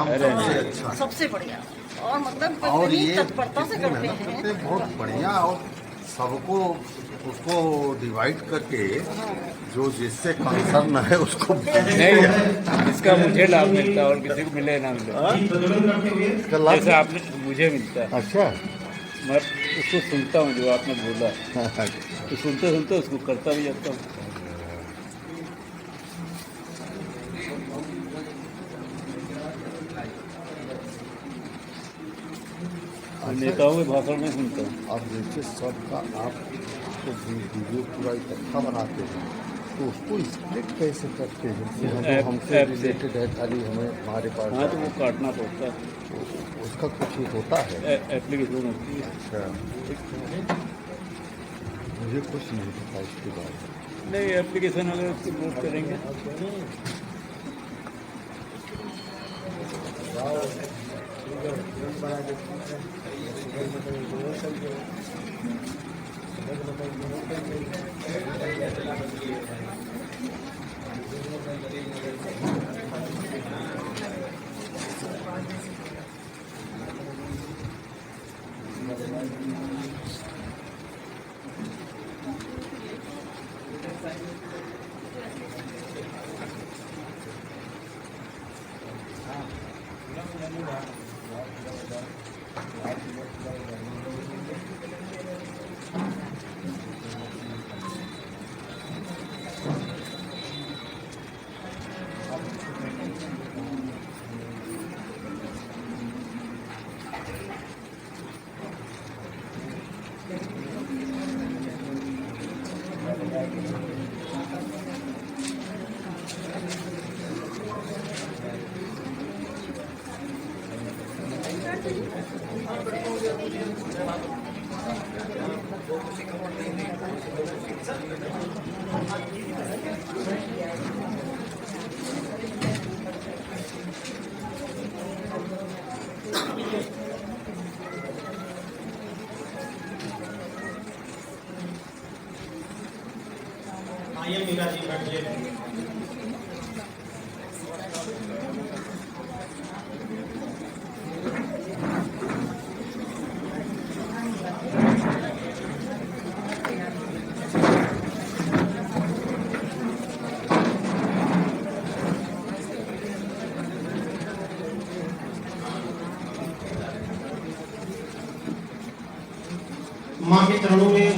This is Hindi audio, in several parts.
काम सबसे अच्छा, सबसे बढ़िया और मतलब और इतनी ये तत्परता से इतनी करते मेहनत हैं। करते हैं, बहुत बढ़िया। और सबको उसको डिवाइड करके जो जिससे कंसर्न है उसको नहीं, इसका मुझे लाभ मिलता है और किसी को मिले ना मिले। इसका लाभ जैसे आपने मुझे मिलता है, अच्छा। मैं उसको सुनता हूँ जो आपने बोला, तो सुनते सुनते उसको करता भी जाता हूँ। नेताओं के भाषण में सुनता हूँ। अब देखिए सबका आप तो वीडियो पूरा इकट्ठा बनाते हैं, तो उसको स्प्लिट कैसे करते हैं? जो हमसे ऐप से। रिलेटेड है, खाली हमें हमारे पास हाँ, तो वो काटना पड़ता है, उसका कुछ होता है। एप्लीकेशन होती है। अच्छा, मुझे कुछ नहीं पता इसके बारे में। नहीं, एप्लीकेशन अगर उसको लोड करेंगे आइए मीरा जी बैठिए। माँ के चरणों में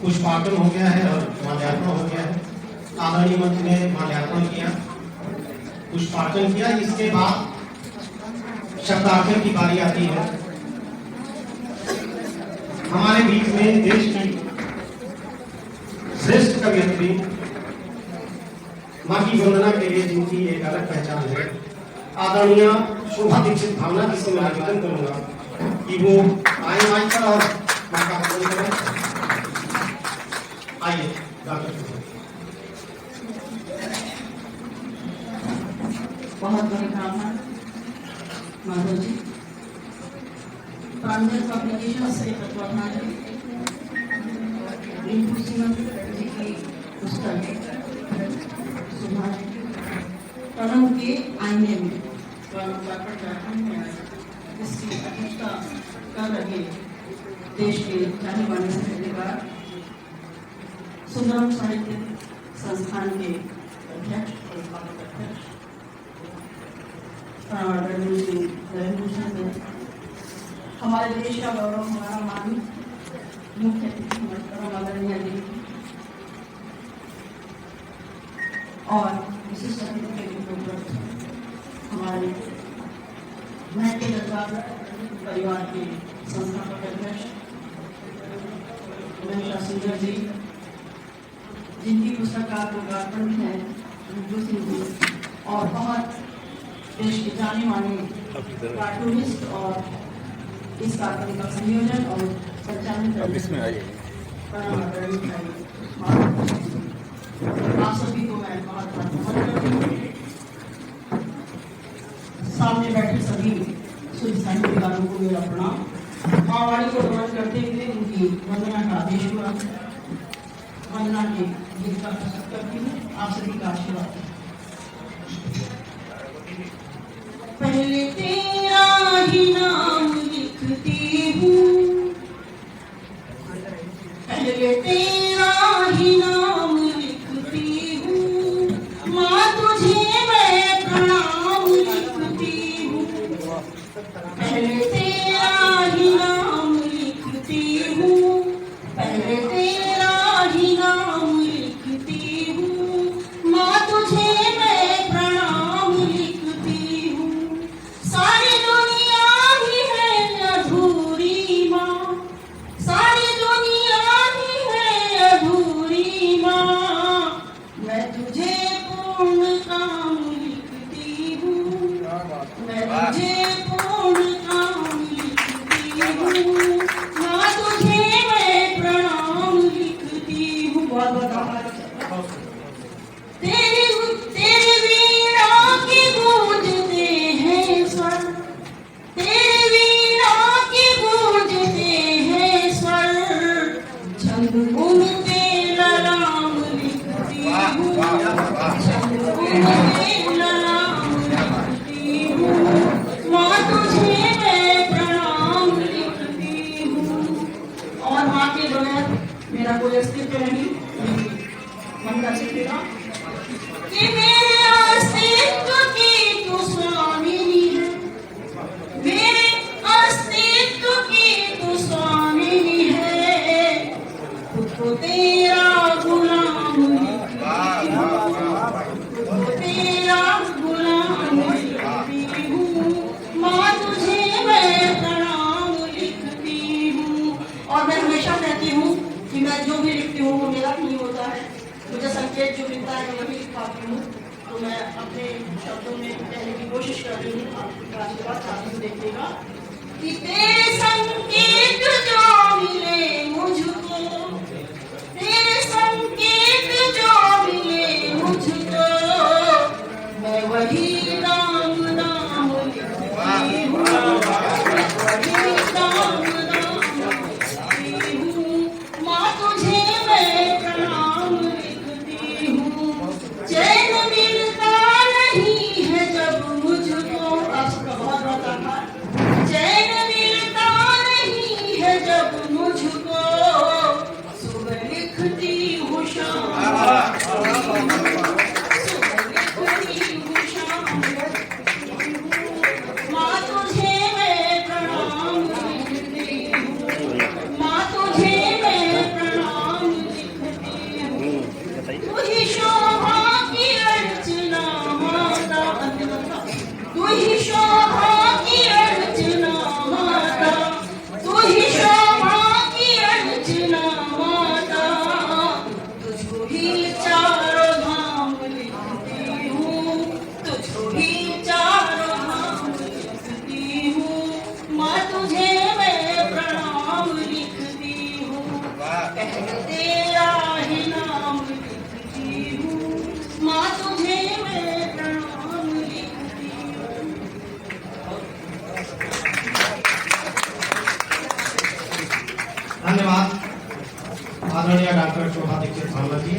पुष्पार्पण हो गया है और माल्यार्पण हो गया है। आदरणीय मंत्री ने माल्यार्पण किया, पुष्पार्चन किया। इसके बाद शब्दार्चन की बारी आती है। हमारे बीच में देश की श्रेष्ठ कवयित्री, माँ की वंदना के लिए जिनकी एक अलग पहचान है, आदरणीय शोभा दीक्षित भावना जी से मैं आवेदन करूंगा कि वो आए माइक पर और माँ का वंदन करें। आइए बहुत बहुत आभार माधव जी। प्रांजल पब्लिकेशन से तत्वाधान रिंकू सिंह जी की पुस्तक सुभाष प्रणव के आईने में इसकी अध्यक्षता कर रहे देश के जाने माने साहित्यकार, सुंदरम साहित्य संस्थान के अध्यक्ष और स्थापक अध्यक्ष हमारे देश का गौरव, हमारा मान, मुख्य अतिथि आदरणीय जी और विशिष्ट अतिथि के रूप में हमारे महके दरबार परिवार के संस्थापक अध्यक्ष मनीषा सुंदर जी, जिनकी पुस्तक का लोकार्पण भी है, रिंकू सिंह जी, और बहुत देश के जाने माने कार्टूनिस्ट और इस कार्यक्रम का संयोजन और संचालन इसमें आइए। आप सभी को मैं बहुत बहुत करती हूँ। सामने बैठे सभी शुद्ध साहित्यकारों को मेरा प्रणाम। माँवाणी को नमन करते हुए उनकी वंदना का आदेश हुआ। वंदना के गीत का प्रस्तुत करती हूँ। आप सभी का आशीर्वाद। पहले तेरा ही नाम लिखती हूँ, माँ तुझे मैं प्रणाम लिखती हूँ। पहले तेरा ही नाम लिखती हूँ, पहले तेरा ही नाम लिखती हूँ, माँ तुझे मैं प्रणाम लिखती हूँ। सारी दुनिया ही है अधूरी माँ, सारी दुनिया ही है अधूरी माँ, मैं तुझे पूर्ण काम लिखती हूँ, मैं तुझे पूर्ण काम लिखती हूँ, माँ तुझे मैं प्रणाम लिखती हूँ। बहुत बहुत आभार। तेरे वीणा के गूंजते हैं स्वर, तेरे वीणा के गूंजते हैं स्वर, छंद उनके ललाम लिखती हूँ, छंद उनके ललाम लिखती हूँ, माँ तुझे मैं प्रणाम लिखती हूँ। और माँ के बगैर मेरा कोई अस्तित्व नहीं, मन का चित्रा कि मेरे अस्तित्व की तू स्वामिनी है, मेरे अस्तित्व की तू स्वामिनी है, खुद को तेरा गुलाम लिखती हूँ, खुद को तेरा गुलाम लिखती हूँ, माँ तुझे मैं प्रणाम लिखती हूँ। और मैं हमेशा कहती हूँ कि मैं जो भी लिखती हूँ वो मेरा नहीं होता है, मुझे संकेत जो मिलता है वही लिख पाती हूँ। तो मैं अपने शब्दों में कहने की कोशिश कर रही हूँ, आपका आशीर्वाद चाहती हूँ। देखिएगा कि तेरे संकेत जो मिले मुझको, तेरे संकेत जो मिले मुझको, मैं वही राम नाम लिखती हूँ, वही राम नाम लिखती हूँ, माँ तुझे मैं प्रणाम लिखती हूँ। चैन मिलता नहीं है जब मुझको, आपका बहुत बहुत आभार। चैन मिलता नहीं है जब मुझको, सुबह लिखती हूँ शाम, सुबह लिखती हूँ शाम, माँ तुझे मैं प्रणाम लिखती हूँ, माँ तुझे मैं प्रणाम लिखती हूँ। तू ही शोभा की अर्चना माता, तू ही शोभा की अर्चना माता, तू ही शोभा की अर्चना माता, तुझको ही चारों धाम लिखती हूँ, तुझको ही चारों धाम लिखती हूँ, माँ तुझे मैं प्रणाम लिखती हूँ। पहले तेरा ही नाम लिखती हूँ, माँ तुझे मैं प्रणाम लिखती हूँ। धन्यवाद आदरणीय डॉक्टर शोभा दीक्षित भावना जी।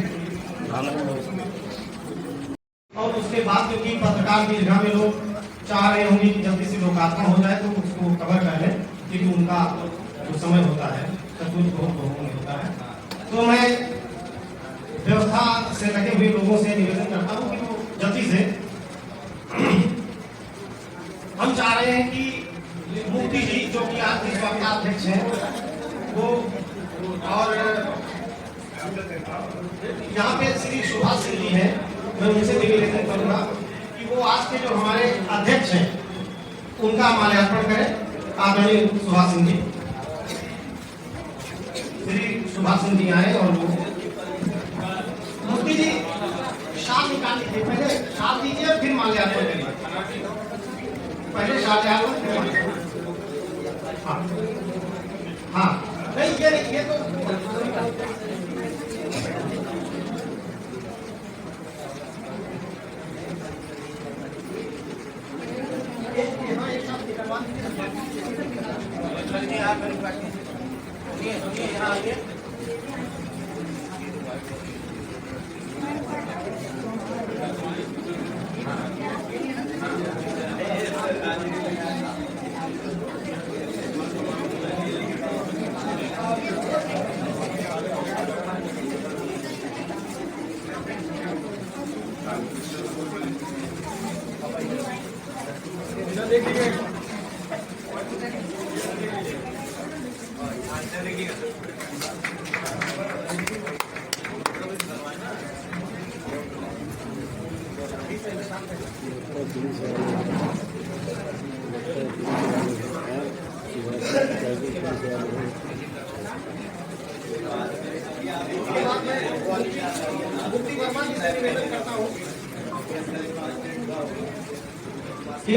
और उसके बाद क्योंकि पत्रकार दीर्घा में लोग चाह रहे होंगे कि जल्दी से लोकार्पण हो जाए तो उसको कवर कर लें, क्योंकि उनका जो समय होता है तत्व बहुत होता है। तो मैं व्यवस्था से लगे हुए लोगों से निवेदन करता हूँ कि वो जल्दी से, हम चाह रहे हैं कि मुफ्ती जी जो कि आज विश्व के अध्यक्ष हैं वो, और यहाँ पे श्री सुभाष सिंह जी हैं, मैं उनसे निवेदन करूंगा कि वो आज के जो हमारे अध्यक्ष हैं उनका माल्यार्पण करें। आदरणीय सुभाष सिंह जी, श्री सुभाष सिंह जी आए और वो मुफ्ती जी शाल निकाल लीजिए, पहले शाल दीजिए फिर माल्यार्पण करिए, पहले शाल हाँ हाँ नहीं ये तो कि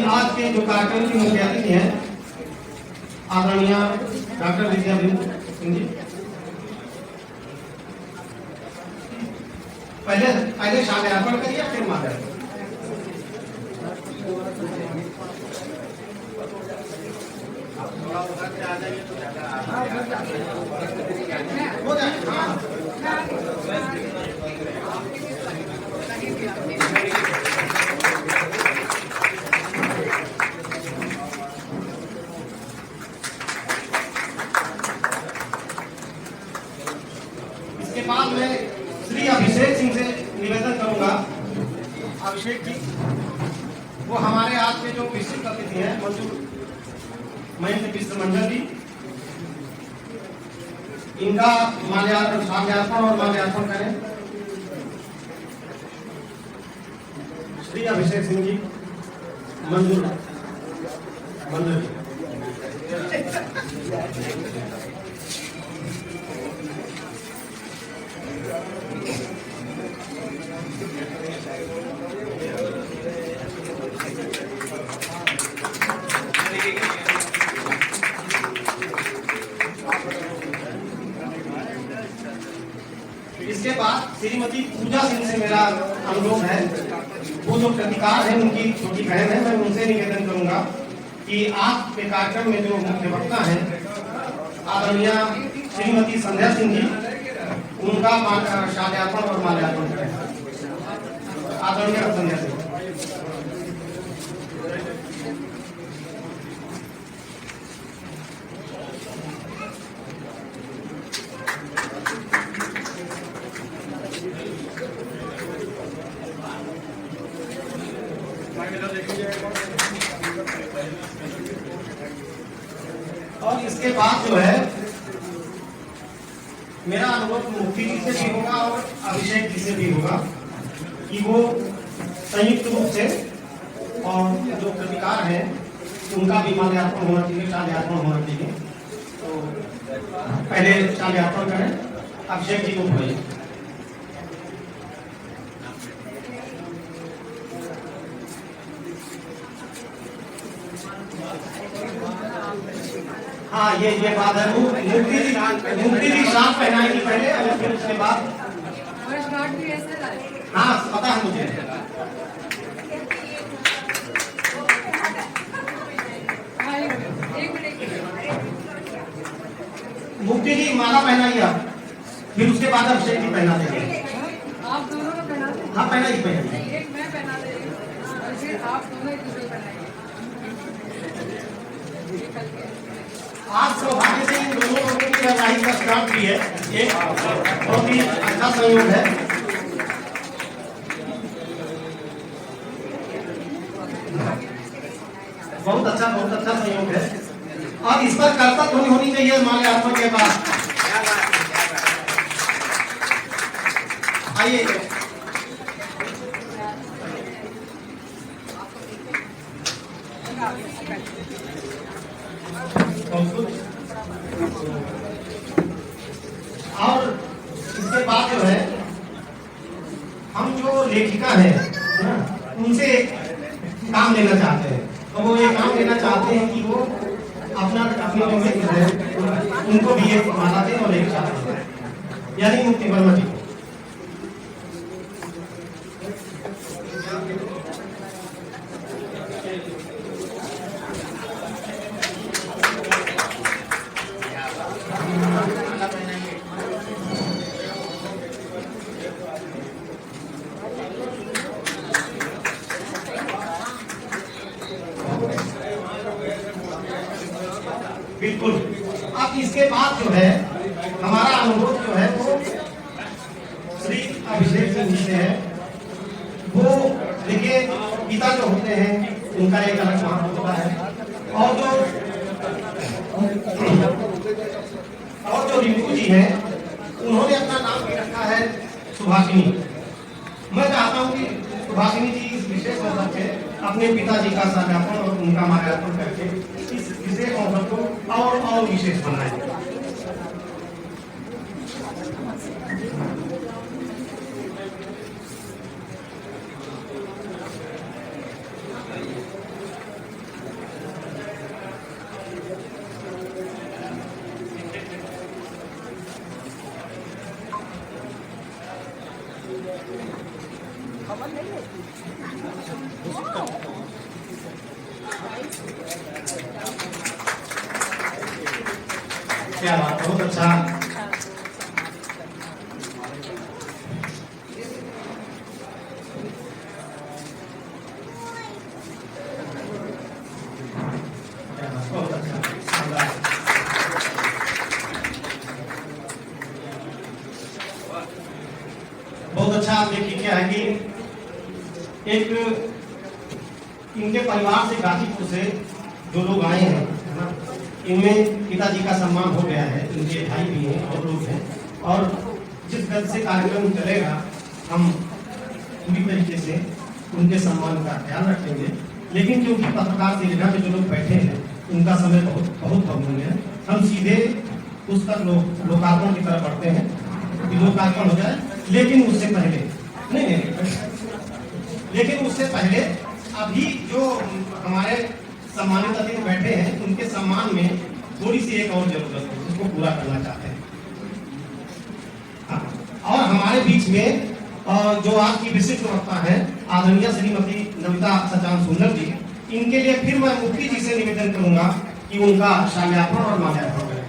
आज के जो कार्यक्रम की मुख्य अतिथि हैं आदरणीय डॉक्टर विद्या सिंह जी, पहले शामियार्पण करिए फिर माता हो जाए। इसके बाद मैं श्री अभिषेक सिंह से निवेदन करूंगा। अभिषेक जी वो हमारे आज के जो विशिष्ट अतिथि हैं मंजूर महेंद्र मिश्र मंडल जी, इनका शामियार्पण और माल्यार्पण करें। श्री अभिषेक सिंह जी मंजूर मंडल जी। इसके बाद श्रीमती पूजा सिंह से मेरा अनुरोध है, वो जो प्रतिकार है उनकी छोटी बहन है, मैं उनसे निवेदन करूंगा कि आज के कार्यक्रम में जो मुख्य वक्ता है आदरणीय श्रीमती संध्या सिंह जी, उनका शामियार्पण और माल्यार्पण करें। आदरणीय संध्या सिंह। और इसके बाद जो है मेरा अनुरोध मुफ्ती जी से भी होगा और अभिषेक जी से भी होगा कि वो संयुक्त रूप से और जो प्रतिकार है उनका भी माल्यार्पण होना चाहिए, शामियार्पण होना चाहिए। तो पहले शामियार्पण करें। अभिषेक जी को बोलिए। हाँ ये बात है। मुफ्ती जी शांत पहनाएंगी पहले और फिर उसके बाद। हाँ पता है मुझे। मुफ्ती जी माला पहनाइए आप, फिर उसके बाद अभिषेक जी पहना देंगे। आप दोनों को पहना देंगे। हाँ पहनाइए। एक मैं पहना देंगी और फिर आप दोनों एक दूसरे पहनाइए। आज सौभाग्य से इन दोनों लोगों की वैवाहिक वर्षगांठ भी है, एक बहुत ही अच्छा संयोग है। बहुत अच्छा संयोग है और इस पर कर्तव्य होनी चाहिए माल्यार्पण के बाद। आइए और इसके बाद जो है हम जो लेखिका है उनसे काम लेना चाहते हैं। तो वो ये काम लेना चाहते हैं कि वो अपनी जो मित्र है उनको भी एक माला दें और एक चाहते हैं, यानी मुक्ति वर्मा जी। बिल्कुल। अब इसके बाद जो है हमारा अनुरोध जो है वो श्री अभिषेक सिंह जी से है। वो देखिए पिता जो होते हैं उनका एक अलग महत्व होता है जी हैं, उन्होंने अपना नाम भी रखा है सुभाषिनी। मैं चाहता हूँ कि सुभाषिनी जी इस विशेष अवसर पे अपने पिताजी का सत्यापन और उनका माल्यार्पण करके इस विशेष अवसर को और विशेष बनाए। क्या बात, बहुत अच्छा। बहुत अच्छा, शानदार। बहुत अच्छा। आप देखिए क्या है कि एक इनके परिवार से, गाजीपुर से जो लोग आए हैं, है ना, इनमें पिताजी का सम्मान हो गया है, इनके भाई भी हैं और लोग हैं, और जिस गल से कार्यक्रम चलेगा हम पूरी तरीके से उनके सम्मान का ख्याल रखेंगे। लेकिन क्योंकि पत्रकार से लेकर जो लोग बैठे हैं उनका समय बहुत कम है, हम सीधे पुस्तक लोकार्पण की तरफ बढ़ते हैं कि लोकार्पण हो जाए। लेकिन उससे पहले लेकिन उससे पहले अभी जो हमारे सम्मानित अतिथि बैठे हैं उनके सम्मान में थोड़ी सी एक और जरूरत है, उसको पूरा करना चाहते हैं। और हमारे बीच में जो आज की विशिष्ट वक्ता है आदरणीय श्रीमती नमिता सचान सुंदर जी, इनके लिए फिर मैं मुफ्ती जी से निवेदन करूंगा कि उनका शाल्यार्पण और माल्यार्पण करें।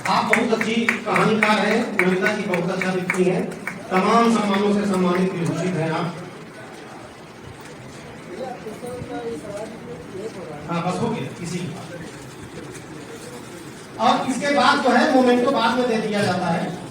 आप बहुत अच्छी कहानीकार हैं, नमिता जी बहुत अच्छा लिखती हैं, तमाम सम्मानों से सम्मानित विभूषित हैं आप। हाँ बस हो गया किसी। और इसके बाद जो है मोमेंटो बाद में दे दिया जाता है।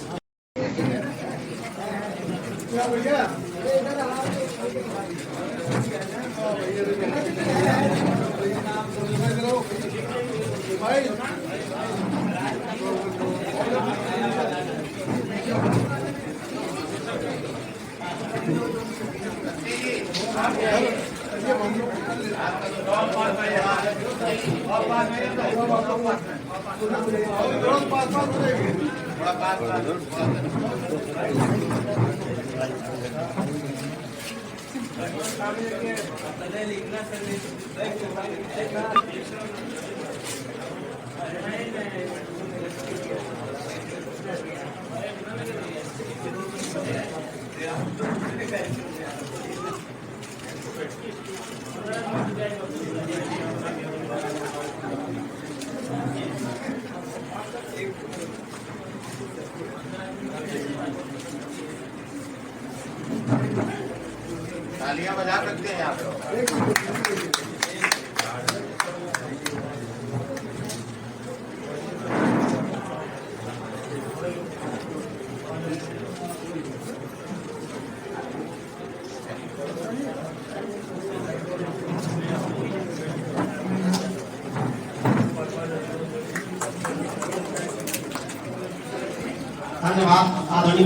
तालियां बजा सकते हैं यहाँ पे। धन्यवाद आदरणीय।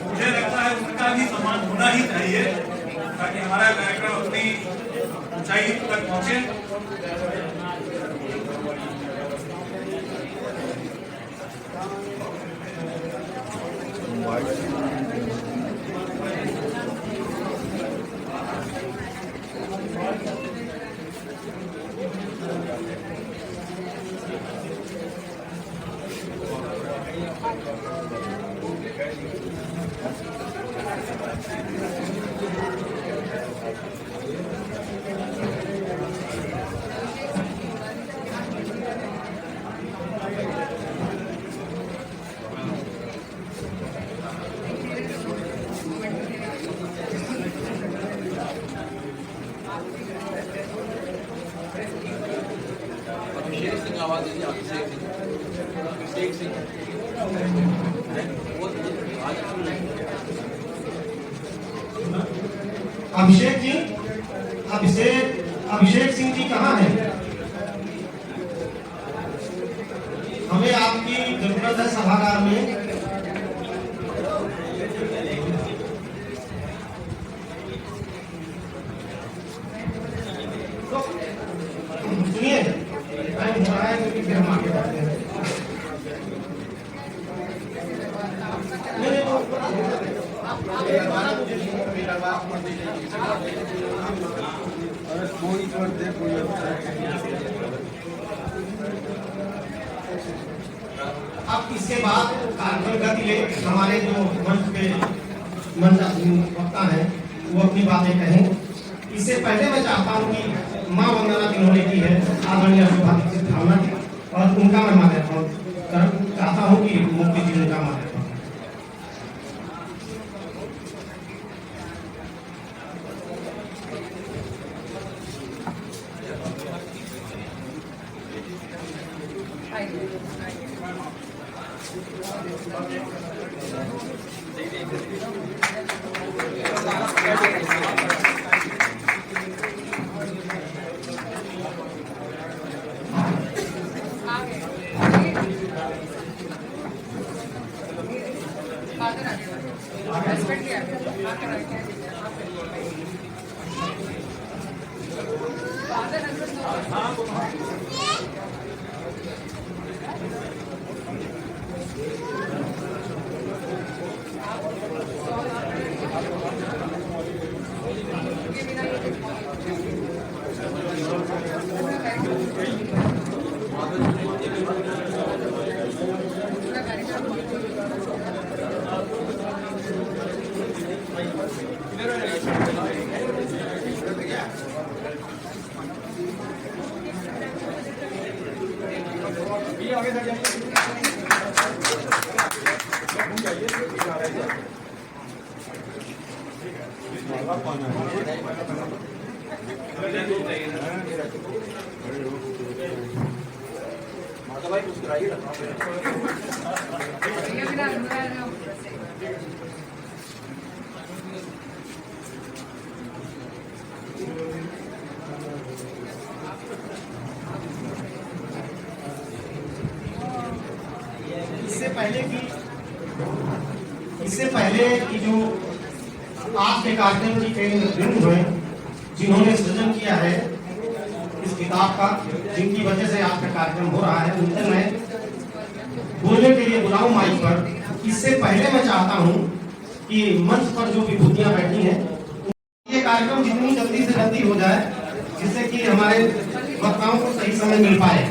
मुझे लगता है उनका भी सम्मान होना ही चाहिए ताकि हमारा कार्यक्रम अपनी ऊंचाई तक पहुंचे। आवाज दीजिए अभिषेक सिंह वो आज सुन लेंगे। अभिषेक सिंह जी कहाँ हैं? हमें आपकी जरूरत है सभागार में। तो सुनिए, टाइम हो रहा है क्योंकि फिर हम आगे बढ़ते हैं। अरे कोई कर दे कोई अब इसके बाद कार्यक्रम गति ले हमारे जो मंच वक्ता हैं वो अपनी बातें कहें। इससे पहले मैं चाहता हूं कि मां वंदना जिन्होंने की है आदरणीय शोभा दीक्षित भावना और उनका मैं माल्यार्पण चाहता हूं कि मुख्य जी उनका माल्यार्पण। इससे पहले कि जो आज के कार्यक्रम की केंद्र हुए जिन्होंने सृजन किया है इस किताब का, जिनकी वजह से आज का कार्यक्रम हो रहा है, उनको मैं बोलने के लिए बुलाऊं माइक पर। इससे पहले मैं चाहता हूं कि मंच पर जो विभूतियां बैठी हैं ये कार्यक्रम जितनी जल्दी से जल्दी हो जाए जिससे कि हमारे वक्ताओं को सही समय मिल पाए।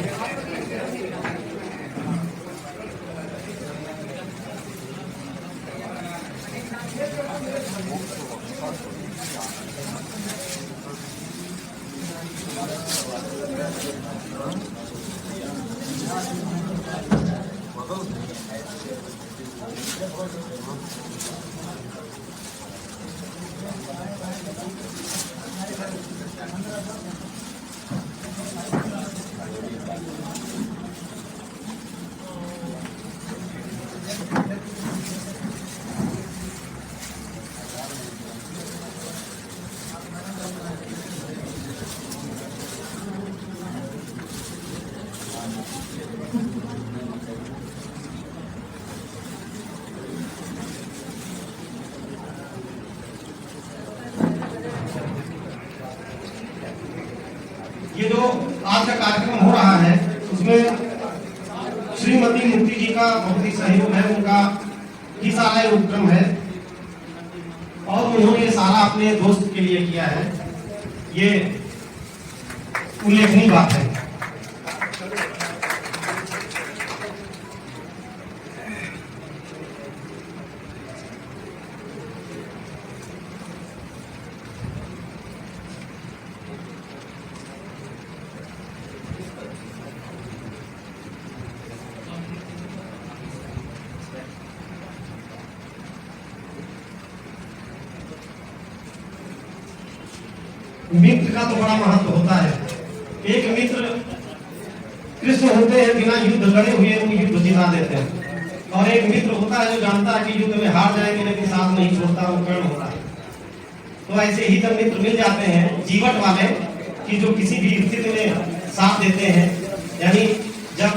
ये जो आज का कार्यक्रम हो रहा है उसमें श्रीमती मुक्ति जी का बहुत ही सहयोग है, उनका ही सारा उपक्रम है और उन्होंने सारा अपने दोस्त के लिए किया है। ये उल्लेखनीय बात है। मित्र का तो बड़ा महत्व होता है। एक मित्र कृष्ण होते हैं बिना युद्ध लड़े हुए वो युद्ध जिता देते हैं, और एक मित्र होता है जो जानता है कि युद्ध में हार जाएंगे लेकिन साथ नहीं छोड़ता, वो कर्ण होता है। तो ऐसे ही जब मित्र मिल जाते हैं जीवट वाले कि जो किसी भी स्थिति में साथ देते हैं, यानी जब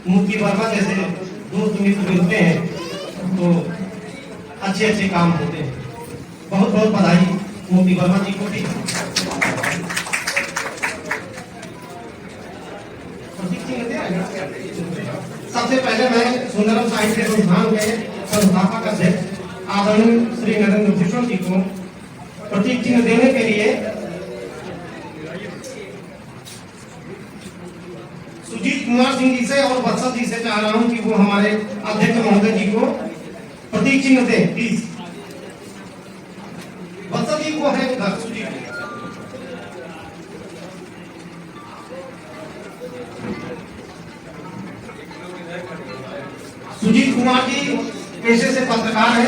मुक्ति वर्मा जैसे दोस्त मित्र मिलते हैं तो अच्छे अच्छे काम होते हैं। बहुत बहुत बधाई मुक्ति वर्मा जी को भी। सबसे पहले मैं सुंदरम साहित्य संस्थान के संस्थापक अध्यक्ष आदरणीय श्री नरेंद्र भूषण जी को प्रतीक चिन्ह देने के लिए सुजीत कुमार सिंह जी से और बत्सल जी से चाह रहा हूं कि वो हमारे अध्यक्ष महोदय जी को प्रतीक चिन्ह दें प्लीज। बत्सल जी को है उधर सुजीत कुमार जी पेशे से पत्रकार है।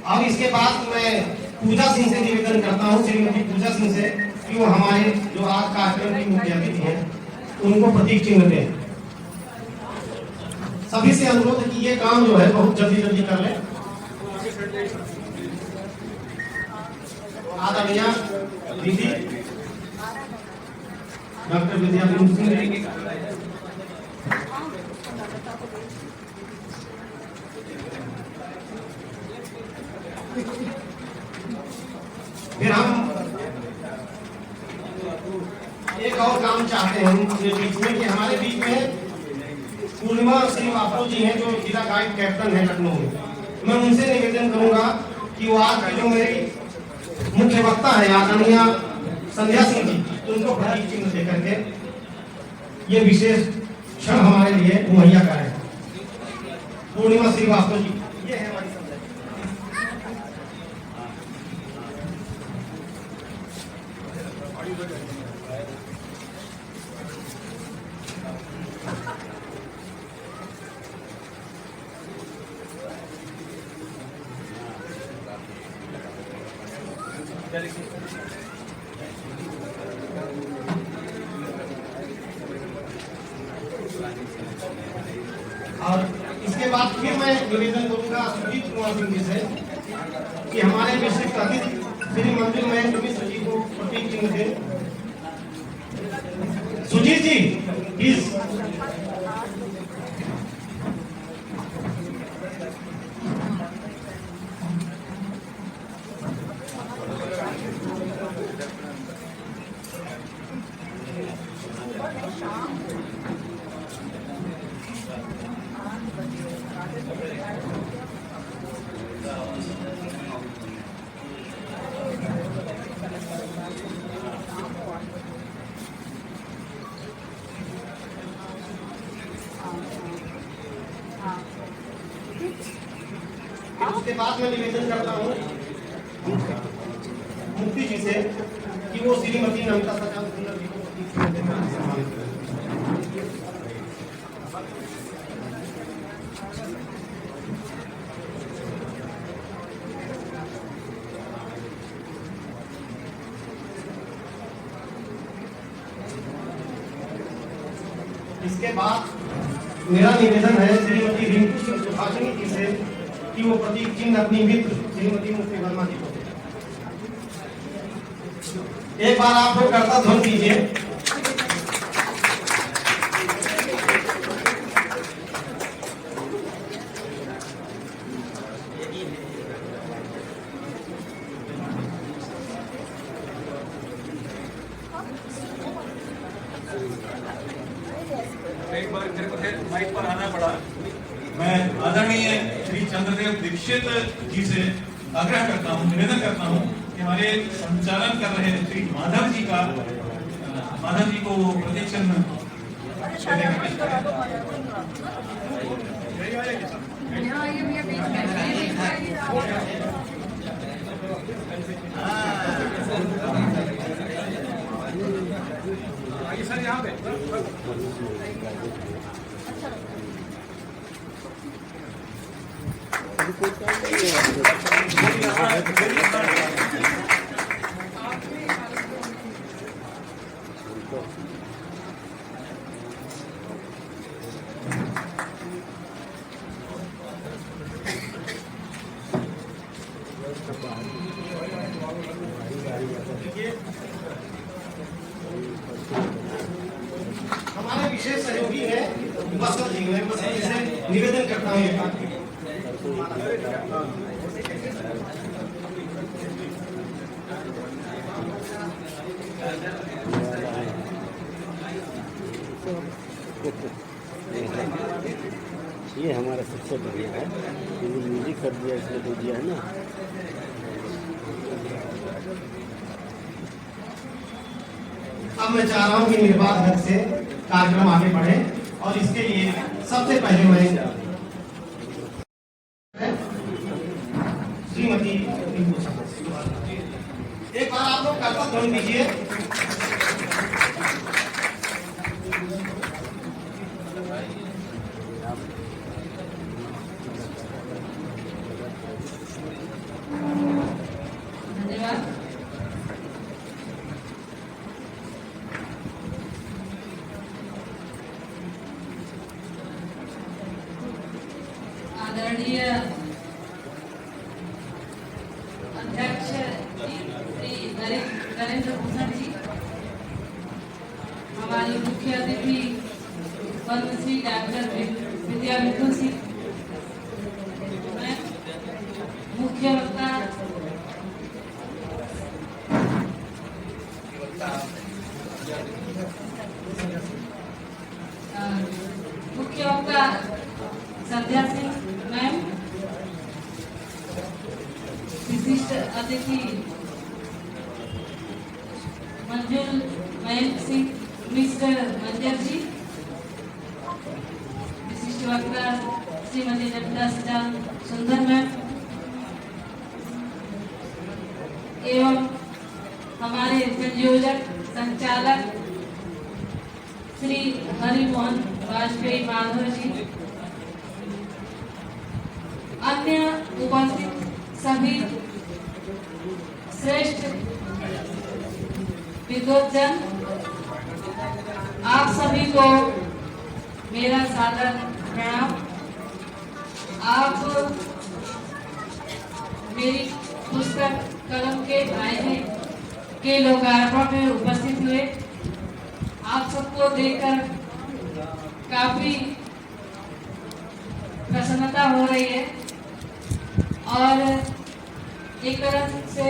अब इसके बाद मैं पूजा सिंह से निवेदन करता हूं, श्रीमती पूजा सिंह से, कि वो हमारे जो आज कार्यक्रम की मुख्य अतिथि हैं उनको प्रतीक चिन्ह दें। सभी से अनुरोध है कि ये काम जो है बहुत जल्दी जल्दी कर लें। आदरणीय दीदी डॉक्टर विद्या सिंह, फिर हम एक और काम चाहते हैं अपने बीच में कि हमारे बीच में पूर्णिमा श्रीवास्तव जी हैं जो जिला गाइड कैप्टन है लखनऊ में। मैं उनसे निवेदन करूंगा कि वो आज की जो मेरी मुख्य वक्ता है आदरणीय संध्या सिंह जी, उनको प्रतीक चिन्ह दे करके ये विशेष क्षण हमारे लिए मुहैया करें। पूर्णिमा श्रीवास्तव जी, ये है हमारी संध्या। और इसके बाद फिर मैं निवेदन करूंगा सुजीत कुमार सिंह जी से कि हमारे विशिष्ट अतिथि श्री मंदिर में मिश्र जी को प्रतीक चिन्ह दें। सुजीत जी प्लीज। उसके बाद मैं निवेदन करता हूँ मुफ्ती जी से कि वो श्रीमती नमिता सजा सुंदर जी को प्रतीक चिन्ह देकर सम्मानित करें। इसके बाद मेरा निवेदन है श्रीमती रिंकू सिंह सुभाषिनी जी से कि वो प्रतीक चिन्ह अपनी मित्र श्रीमती मुक्ति वर्मा जी को। एक बार आप लोग करता ध्वनि दीजिए। एक बार मेरे को माइक पर आना पड़ा। मैं आदरणीय श्री चंद्रदेव दीक्षित जी से आग्रह करता हूँ, निवेदन करता हूँ कि हमारे संचालन कर रहे श्री माधव जी को प्रतीक चिन्ह यहाँ आइए भैया बीच में। सर यहाँ पे हमारे विशेष सहयोगी है बसंत जी, मैं बसंत जी से निवेदन करता हूँ एक बात। ये हमारा सबसे बढ़िया है, क्योंकि म्यूजिक कर दिया इसने दे दिया है ना। अब मैं चाह रहा हूँ कि निर्बाध ढंग से कार्यक्रम आगे बढ़े और इसके लिए सबसे पहले मैं श्रीमती एक बार आप लोग करता ध्वनि दीजिए। धन्यवाद। आदरणीय अध्यक्ष श्री नरेंद्र भूषण जी, हमारी मुख्य अतिथि पद्मश्री डॉक्टर विद्या विठू सिंह, मुख्य वक्ता संध्या सिंह मैम, विशिष्ट अतिथि मंजुल मयंक सिंह मिस्टर मंजर जी, विशिष्ट वक्ता श्रीमती नमिता सजान सुंदर मैम, एवं हमारे संयोजक संचालक श्री हरिमोहन वाजपेयी माधव जी, अन्य उपस्थित सभी श्रेष्ठ विद्वज्जन, आप सभी को मेरा सादर प्रणाम। आप मेरी पुस्तक कलम के आईने के लोकार्पण में उपस्थित हुए। आप सबको देखकर काफी प्रसन्नता हो रही है और एक तरह से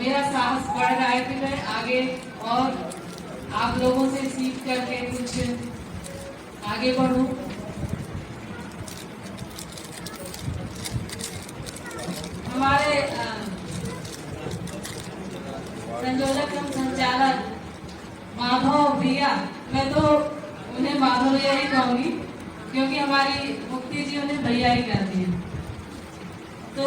मेरा साहस बढ़ रहा है कि मैं आगे और आप लोगों से सीख करके कुछ आगे बढ़ूं। हमारे संयोजक एवं संचालक माधव भैया, मैं तो उन्हें माधव भैया ही कहूंगी क्योंकि हमारी मुक्ति जी उन्हें भैया ही कहती हैं, तो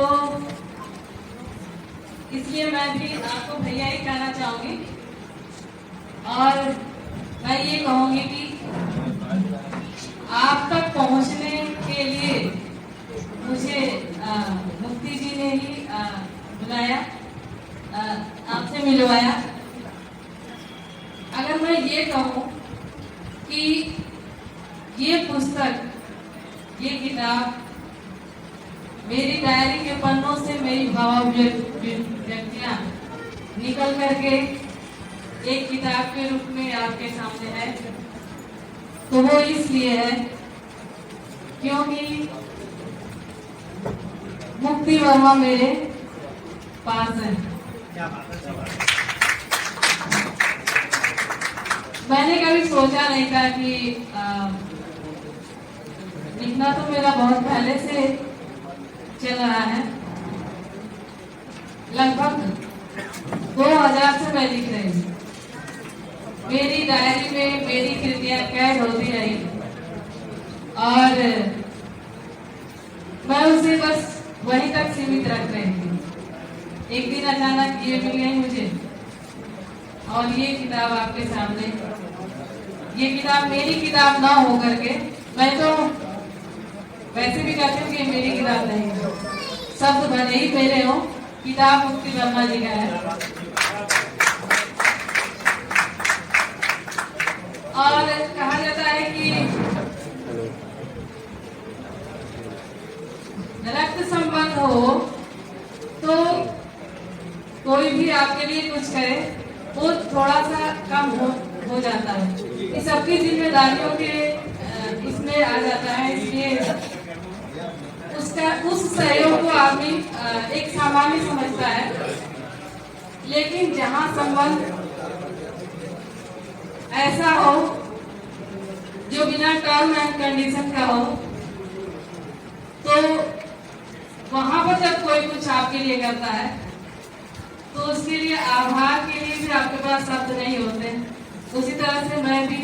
इसलिए मैं भी आपको भैया ही कहना चाहूंगी। और मैं ये कहूंगी कि आप तक पहुंचने के लिए मुझे मुक्ति जी ने ही बुलाया, आपसे मिलवाया। अगर मैं ये कहूं कि ये पुस्तक, ये किताब मेरी डायरी के पन्नों से मेरी भावाभिव्यक्तियां निकल करके एक किताब के रूप में आपके सामने है, तो वो इसलिए है क्योंकि मुक्ति वर्मा मेरे पास है। मैंने कभी सोचा नहीं था कि लिखना तो मेरा बहुत पहले से चल रहा है, लगभग 2000 से मैं लिख रही हूँ। मेरी डायरी में मेरी कृतियां कैद होती रही और मैं उसे बस वहीं तक सीमित रख रही थी। एक दिन अचानक ये मिल गई मुझे और ये किताब आपके सामने, ये किताब मेरी किताब ना हो करके, मैं तो वैसे भी कहती हूँ कि मेरी किताब नहीं है, शब्द भले ही मेरे हो, किताब मुक्ति वर्मा जी का है। और कहा जाता है कि रक्त संबंध हो तो कोई भी आपके लिए कुछ करे वो थोड़ा सा कम हो जाता है। ये सबकी जिम्मेदारियों के इसमें आ जाता है, इसलिए उस सहयोग को आदमी एक सामान्य समझता है। लेकिन जहाँ संबंध ऐसा हो जो बिना टर्म एंड कंडीशन का हो, तो वहां पर जब कोई कुछ आपके लिए करता है तो उसके लिए आभार के लिए भी आपके पास शब्द नहीं होते। उसी तरह से मैं भी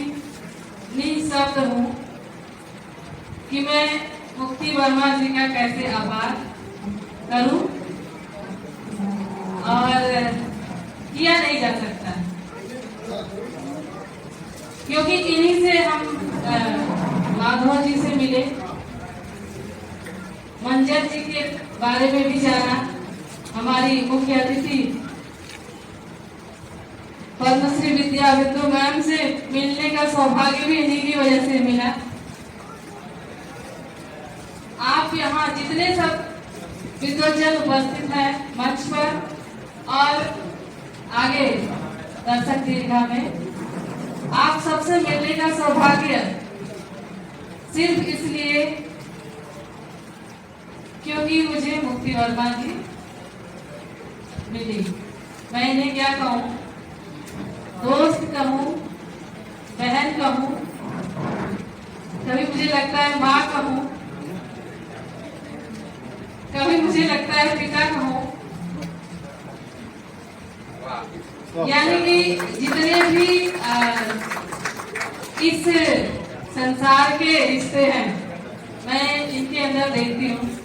निशब्द हूँ कि मैं मुक्ति वर्मा जी का कैसे आभार करूं, और किया नहीं जा सकता क्योंकि इन्हीं से हम माधव जी से मिले, मंजर जी के बारे में भी जाना। हमारी मुख्य अतिथि पद्मश्री विद्या बिंदु मैम से मिलने का सौभाग्य भी इन्हीं की वजह से मिला। आप यहाँ जितने सब विद्वजन उपस्थित हैं मंच पर और आगे दर्शक दीर्घा में, आप सबसे मिलने का सौभाग्य सिर्फ इसलिए क्योंकि मुझे मुक्ति वर्मा जी मिली। मैं इन्हें क्या कहूँ, दोस्त कहूँ, बहन कहूँ, कभी मुझे लगता है माँ कहूँ, कभी मुझे लगता है पिता कहूँ। यानी कि जितने भी इस संसार के रिश्ते हैं मैं इनके अंदर देखती हूँ।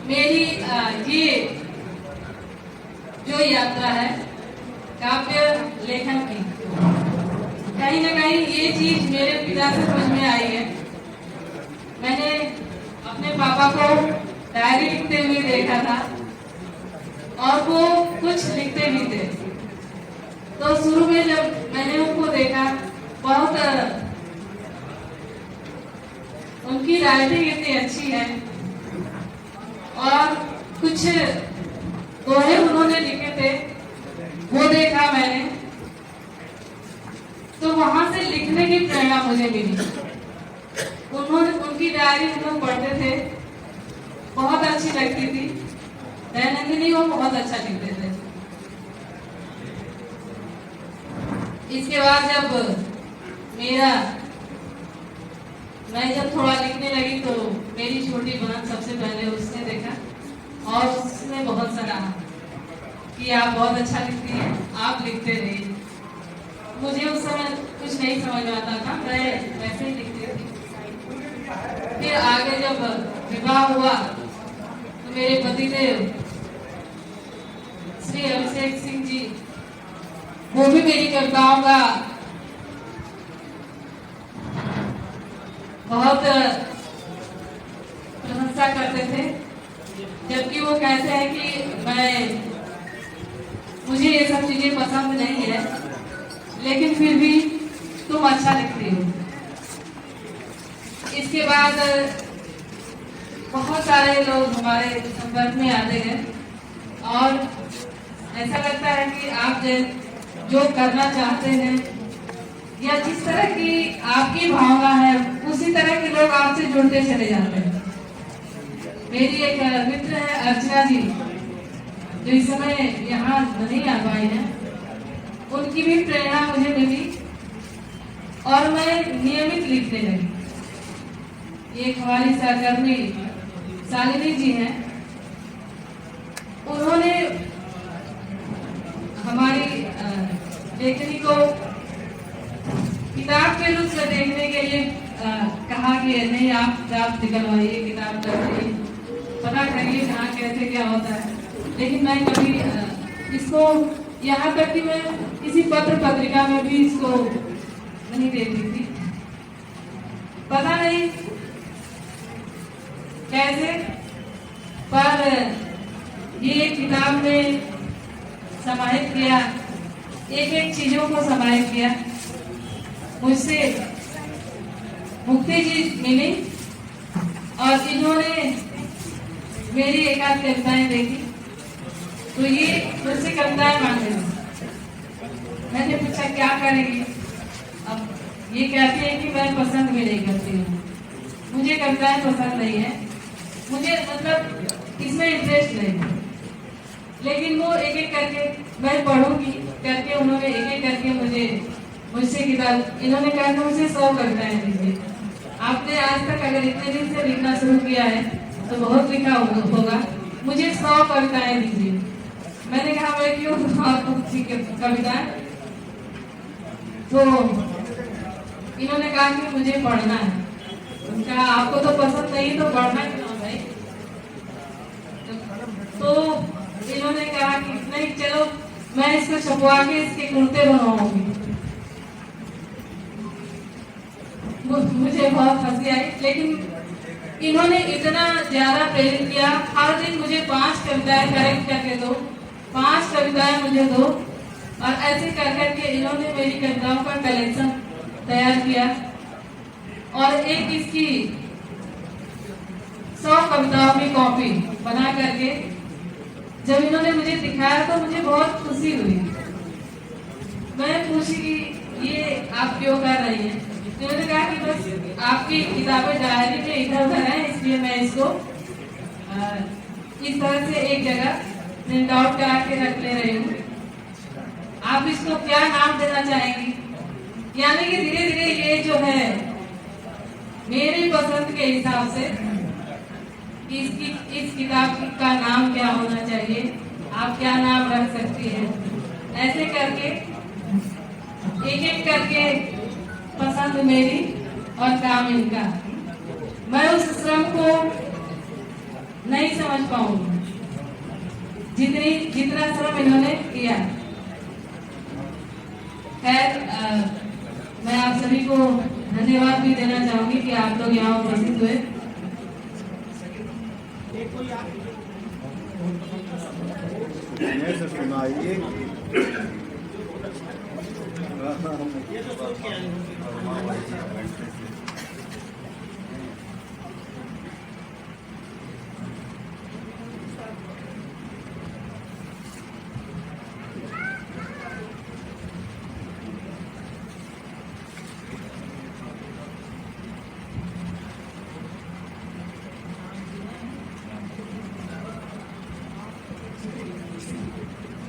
मेरी ये जो यात्रा है काव्य लेखन की, कहीं ना कहीं ये चीज मेरे पिता से समझ में आई है। मैंने अपने पापा को डायरी लिखते हुए देखा था और वो कुछ लिखते भी थे। तो शुरू में जब मैंने उनको देखा, बहुत उनकी राइटिंग इतनी अच्छी है और कुछ दोहे उन्होंने लिखे थे वो देखा मैंने, तो वहां से लिखने की प्रेरणा मुझे मिली। उनकी डायरी हम लोग पढ़ते थे, बहुत अच्छी लगती थी। दैनंदिनी वो बहुत अच्छा लिखते थे। इसके बाद जब मैं जब थोड़ा लिखने लगी तो मेरी छोटी बहन सबसे पहले उसने देखा और उसने बहुत सराहा कि आप बहुत अच्छा लिखती हैं, आप लिखते रहिए। मुझे उस समय कुछ नहीं समझ में आता था, मैं वैसे ही लिखती थी। फिर आगे जब विवाह हुआ तो मेरे पतिदेव श्री अभिषेक सिंह जी, वो भी मेरी कविताओं का बहुत प्रशंसा करते थे, जबकि वो कहते हैं कि मुझे ये सब चीजें पसंद नहीं है, लेकिन फिर भी तुम अच्छा लिखती हो। इसके बाद बहुत सारे लोग हमारे संपर्क में आते हैं और ऐसा लगता है कि आप जो करना चाहते हैं या जिस तरह की आपकी भावना है उसी तरह के लोग आपसे जुड़ते चले जाते हैं। मेरी एक मित्र है अर्चना जी, जो इस समय यहाँ नहीं आ पाई है, उनकी भी प्रेरणा मुझे मिली और मैं नियमित लिखने लगी। एक हमारी सहकर्मी शालिनी जी हैं, उन्होंने हमारी लेखनी को किताब के रूप में देखने के लिए कहा कि नहीं, आप किताब निकलवाइए, किताब करिए, पता करिए कहाँ कैसे क्या होता है। लेकिन मैं कभी इसको यहाँ तक कि मैं किसी पत्र पत्रिका में भी इसको नहीं देती थी। पता नहीं कैसे, पर ये किताब में समाहित किया, एक एक चीजों को समाहित किया। मुझसे मुक्ति जी मिली और इन्होंने मेरी एकाध कविताएं देखी, तो ये मुझसे कविताएं मांग रही। मैंने पूछा क्या करेगी? अब ये कहती है कि मैं पसंद भी नहीं करती हूँ, मुझे कविताएं पसंद नहीं है, मुझे मतलब इसमें इंटरेस्ट नहीं है। लेकिन वो एक एक करके मैं पढ़ूंगी करके उन्होंने एक एक करके मुझसे किताब, इन्होंने कहा कि मुझे 100 कविताएं दीजिए। आपने आज तक अगर इतने दिन से लिखना शुरू किया है तो बहुत लिखा होगा, मुझे 100 कविताएं दीजिए। मैंने कहा मैं क्यों आपको कविताएं? तो इन्होंने कहा कि मुझे पढ़ना है। उनका आपको तो पसंद नहीं तो पढ़ना क्यों भाई? तो इन्होंने कहा कि नहीं चलो मैं इसको छपवा के इसके कुर्ते बनवाऊंगी। मुझे बहुत हंसी आई, लेकिन इन्होंने इतना ज्यादा प्रेरित किया। हर दिन मुझे 5 कविताएं करेक्ट करके दो, 5 कविताएं मुझे दो, और ऐसे कर करके इन्होंने मेरी कविताओं का कलेक्शन तैयार किया। और एक इसकी 100 कविताओं की कॉपी बना करके जब इन्होंने मुझे दिखाया तो मुझे बहुत खुशी हुई। मैं पूछी कि ये आप क्यों कर रही हैं? उन्होंने कहा कि बस आपकी किताबें डायरी में इधर उधर है, इसलिए मैं इसको इस तरह से एक जगह प्रिंट आउट करा के रख ले रही हूँ। आप इसको क्या नाम देना चाहेंगी? यानी कि धीरे धीरे ये जो है मेरी पसंद के हिसाब से इस किताब का नाम क्या होना चाहिए, आप क्या नाम रख सकती हैं, ऐसे करके एक एक करके पसंद मेरी और काम इनका। मैं उस श्रम को नहीं समझ पाऊंगी जितना श्रम इन्होंने किया। खैर मैं आप सभी को धन्यवाद भी देना चाहूंगी कि आप लोग यहाँ उपस्थित हुए। सुनाइए।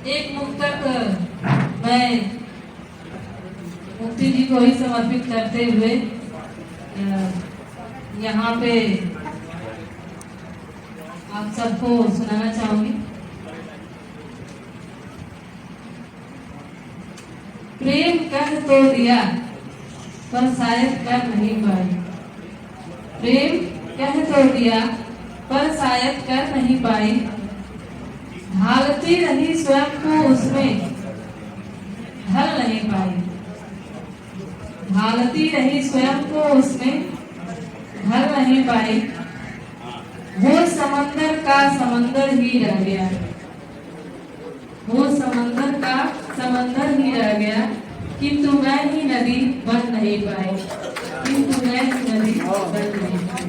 एक मुक्तक मैं मुक्ति जी को ही समर्पित करते हुए यहाँ पे आप सबको सुनाना चाहूंगी। प्रेम कर तो दिया पर शायद कर नहीं पाई, प्रेम कह तो दिया पर शायद कर नहीं पाई, ढालती रही स्वयं को उसमें ढल नहीं पाई, ढालती रही स्वयं को उसमें ढल नहीं पाई। वो समंदर का समंदर ही रह गया, वो समंदर का समंदर ही रह गया, किंतु मैं ही नदी बन नहीं पाई, किंतु मैं ही नदी बन नहीं पाई।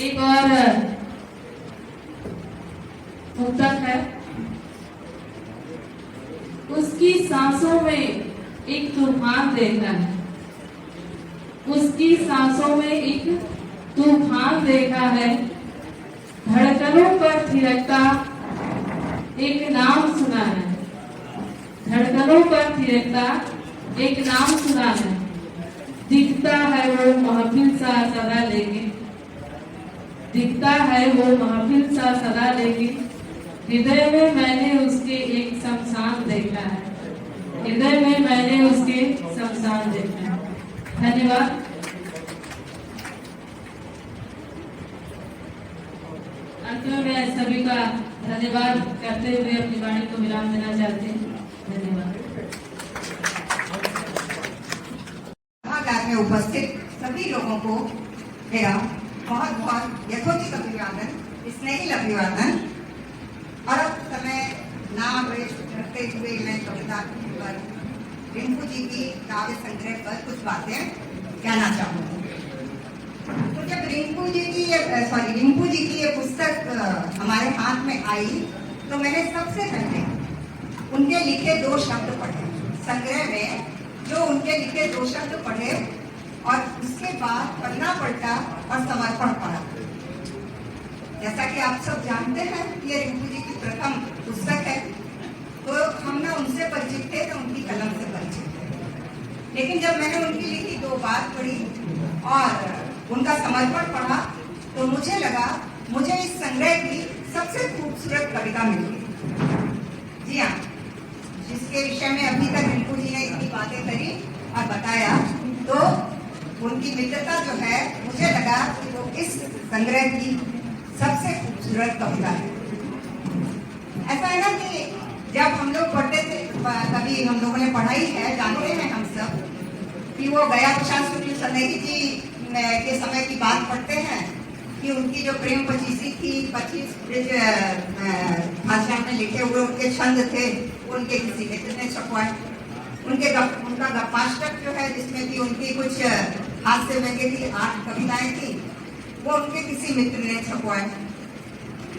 एक और मुक्तक है। उसकी सांसों में एक तूफान देखा है, उसकी सांसों में एक तूफान देखा है, धड़कनों पर थिरकता एक नाम सुना है, धड़कनों पर थिरकता एक नाम सुना है, दिखता है वो महफिल सा सदा लेके, दिखता है वो महफिल सा सदा लेके, हृदय में मैंने उसके एक शमशान देखा है, हृदय में मैंने उसके शमशान देखा है। धन्यवाद। अंत में मैं सभी का धन्यवाद करते हुए अपनी वाणी को विराम देना चाहते हैं। धन्यवाद। सभागार में उपस्थित सभी लोगों को मेरा बहुत बहुत यथोचित अभिवादन, स्नेही अभिवादन। और अब समय नाम रखते हुए मैं कविता पर रिंकू जी की काव्य संग्रह पर कुछ बातें कहना चाहूँगी। तो जब रिंकू जी की ये पुस्तक हमारे हाथ में आई तो मैंने सबसे पहले उनके लिखे 2 शब्द पढ़े संग्रह में, जो उनके लिखे 2 शब्द पढ़े और उसके बाद पन्ना पलटा और समर्पण पढ़ा। जैसा कि आप सब जानते हैं ये रिंकू जी की प्रथम पुस्तक है, तो हम ना उनसे परिचित थे तो उनकी कलम से परिचित थे। लेकिन जब मैंने उनकी लिखी 2 बात पढ़ी और उनका समर्पण पढ़ा तो मुझे लगा मुझे इस संग्रह की सबसे खूबसूरत कविता मिली। जी हाँ, जिसके विषय में अभी तक रिंकू जी ने इतनी बातें करी और बताया, तो उनकी मित्रता जो है मुझे लगा कि वो इस संग्रह की सबसे खूबसूरत कविता है। ऐसा है ना कि जब हम लोग पढ़ते थे, कभी हम लोगों ने पढ़ाई है, जानते हैं हम सब कि वो गया प्रशांत शुक्ल सनेही जी के समय की बात पढ़ते हैं कि उनकी जो प्रेम पचीसी थी, 25 ब्रिज भाषा में लिखे हुए उनके छंद थे, उनके किसी मित्र ने छपवाए। उनका गप्पाष्टक जो है जिसमें कि उनकी कुछ हास्य व्यंग्य की 8 कविताएं थी, वो उनके किसी मित्र ने छपवाए।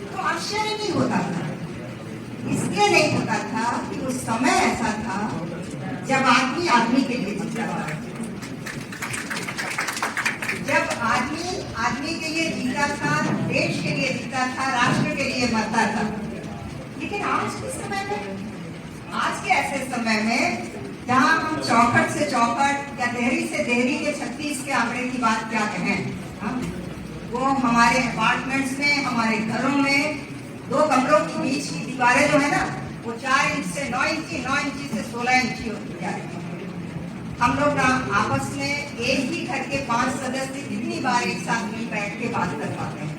तो आश्चर्य नहीं होता था, इसलिए नहीं होता था कि उस समय ऐसा था जब आदमी आदमी के लिए जीता था, जब आदमी के लिए जीता था, देश के लिए जीता था, राष्ट्र के लिए मरता था। लेकिन आज के समय में, आज के ऐसे समय में जहां हम चौखट से चौखट या देहरी से देहरी के 36 के आंकड़े की बात क्या कहें, वो हमारे अपार्टमेंट्स में, हमारे घरों में 2 कमरों के बीच की दीवारें जो है ना, वो 4 इंच से 9 इंची, 9 इंची से 16 इंची होती जा रही है। हम लोग ना आपस में एक ही घर के 5 सदस्य कितनी बार एक साथ मिल बैठ के बात कर पाते हैं।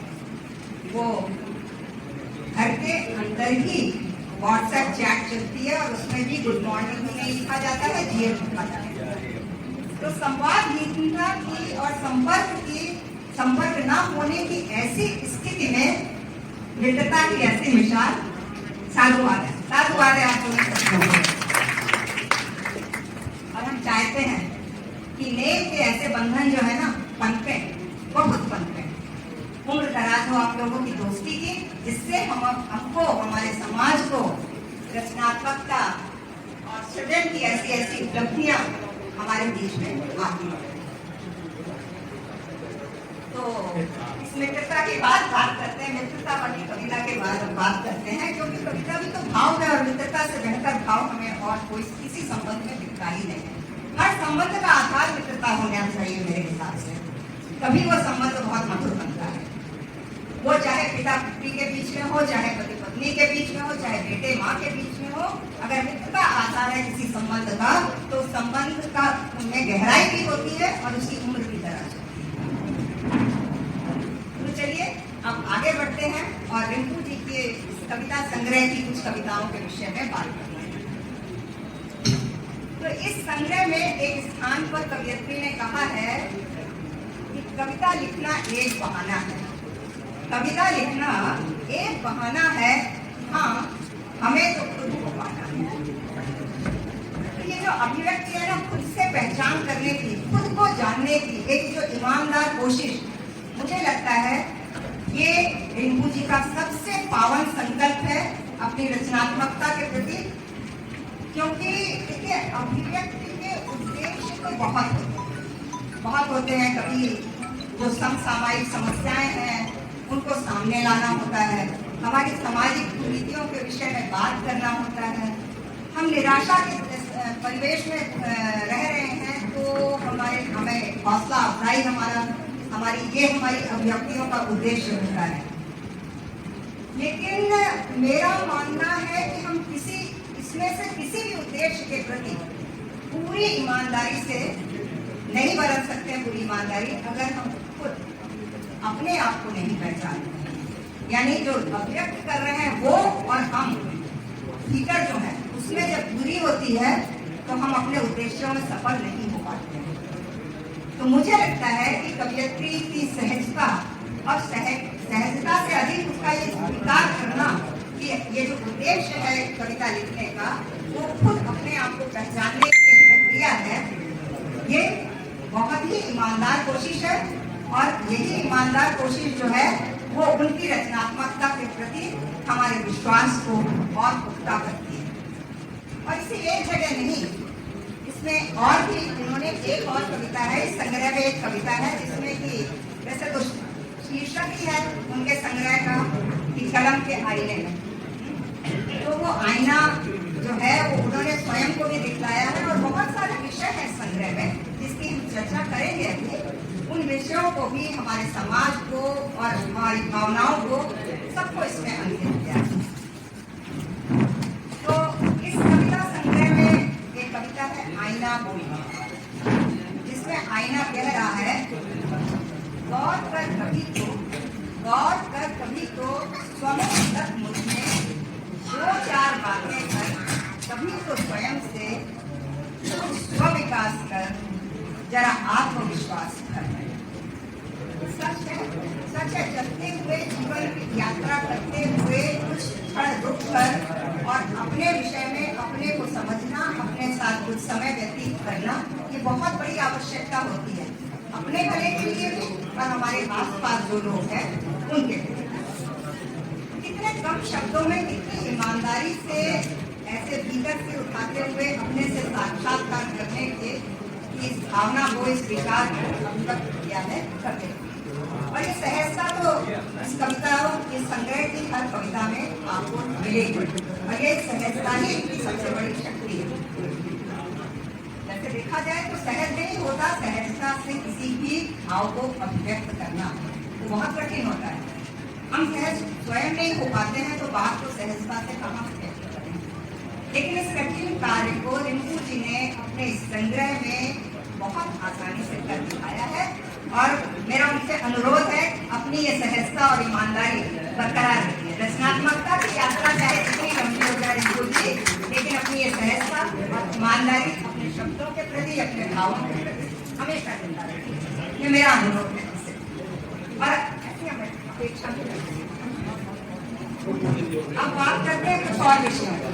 वो घर के अंदर ही व्हाट्सएप चैट चलती है और उसमें भी गुड मॉर्निंग भी नहीं लिखा जाता है, जीएम लिखा जाता है। तो संवादहीनता की और संपर्क न होने की ऐसी स्थिति में मित्रता की ऐसी मिसाल साधुवाद है आप लोग। और हम चाहते हैं कि नेक के ऐसे बंधन जो है ना पनपे, बहुत पनपे, उम्र दराज हो आप लोगों की दोस्ती की, जिससे हमको, हमारे समाज को रचनात्मकता और सृजन की ऐसी उपलब्धियां हमारे बीच में आती हैं। तो इस मित्रता की बात करते हैं, मित्रता वाली कविता के बात करते हैं, क्योंकि कविता भी तो भाव है और मित्रता से बेहतर भाव हमें और कोई किसी संबंध में दिखता ही नहीं है। हर संबंध का आधार मित्रता होना चाहिए मेरे हिसाब से, तभी वो संबंध बहुत मधुर बनता है। वो चाहे पिता पुत्री के बीच में हो, चाहे पति पत्नी के बीच में हो, चाहे बेटे माँ के बीच में हो, अगर मित्रता आधार है किसी संबंध का, तो संबंध का उनमें गहराई भी होती है और उसकी उम्र भी दराज होती है। तो चलिए अब आगे बढ़ते हैं और रिंकू जी के कविता संग्रह की कुछ कविताओं के विषय में बात करते हैं। तो इस संग्रह में एक स्थान पर कवयित्री ने कहा है कि कविता लिखना एक बहाना है। कविता लिखना एक बहाना है, हाँ हमें तो खुद को पाना है। तो ये जो अभिव्यक्ति है ना, खुद से पहचान करने की, खुद को जानने की एक जो ईमानदार कोशिश, मुझे लगता है ये रिंकू जी का सबसे पावन संकल्प है अपनी रचनात्मकता के प्रति। क्योंकि देखिए अभिव्यक्ति के उद्देश्य तो बहुत होते हैं। कभी जो समसामयिक समस्याएं हैं उनको सामने लाना होता है, हमारी सामाजिक कुरीतियों के विषय में बात करना होता है, हम निराशा के परिवेश में रह रहे हैं तो हमें हौसला अफजाई हमारी अभिव्यक्तियों का उद्देश्य होता है। लेकिन मेरा मानना है कि हम इसमें से किसी भी उद्देश्य के प्रति पूरी ईमानदारी से नहीं बरत सकते। पूरी ईमानदारी अगर हम खुद अपने आप को नहीं पहचानते, यानी जो अभिव्यक्त कर रहे हैं वो और हम भीतर जो है उसमें जब दूरी होती है तो हम अपने उद्देश्यों में सफल नहीं हो पाते हैं। तो मुझे लगता है कि कवयित्री की सहजता और सहजता से अधिक उसका ये स्वीकार करना कि ये जो उद्देश्य है कविता लिखने का वो खुद अपने आप को पहचानने की प्रक्रिया है, ये बहुत ही ईमानदार कोशिश है। और यही ईमानदार कोशिश जो है वो उनकी रचनात्मकता के प्रति हमारे विश्वास को और पुख्ता करती है। और इसी एक जगह नहीं, इसमें और भी उन्होंने एक और कविता है, इस संग्रह में एक कविता है जिसमें कि वैसे तो शीर्षक ही है उनके संग्रह का कि कलम के आईने में, तो वो आईना जो है वो उन्होंने स्वयं को भी दिखलाया है। और बहुत सारे विषय है संग्रह में जिसकी हम चर्चा करेंगे अभी। उन विषयों को भी, हमारे समाज को और हमारी भावनाओं को, सबको इसमें अंकित किया है। तो इस कविता संग्रह में एक कविता है आईना बोलना, जिसमें आईना कह रहा है, गौर कर कभी तो स्वमुख मुझ में दो चार बातें कर, कभी तो स्वयं से स्व विकास कर, जरा आत्मविश्वास कर। सच है चलते हुए जीवन की यात्रा करते हुए कुछ क्षण रुक कर और अपने विषय में अपने को समझना, अपने साथ कुछ समय व्यतीत करना, ये बहुत बड़ी आवश्यकता होती है अपने भले के लिए भी और हमारे आसपास जो लोग हैं उनके लिए। कितने कम शब्दों में कितनी ईमानदारी से ऐसे भीतर से उठाते हुए अपने से साक्षात्कार करने के इस भावना को, इस विचार को अभिव्यक्त किया है करते हैं। और ये सहजता तो इस कविता, इस संग्रह की हर कविता में आपको मिलेगी और ये सहजता ही इनकी सबसे बड़ी शक्ति है। जैसे देखा जाए तो सहज नहीं होता, सहजता से किसी भी भाव को अभिव्यक्त करना तो बहुत कठिन होता है। हम सहज स्वयं नहीं हो पाते हैं तो बात तो सहजता से कहाँ से व्यक्त करें। लेकिन इस कठिन कार्य को रिंकू जी ने अपने इस संग्रह में बहुत आसानी से कर दिखाया है। और मेरा उनसे अनुरोध है अपनी ये सहजता और ईमानदारी बरकरार रखिए। रचनात्मकता की यात्रा चाहे कितनी लंबी हो जाए रिंकू जी, लेकिन अपनी ये सहजता और ईमानदारी अपने शब्दों के प्रति, अपने भावों के प्रति हमेशा जिंदा रखिए। ये मेरा अनुरोध है इससे। और ऐसी हमें अपेक्षा भी रखते हैं। अब बात करते हैं कुछ और विषयों पर।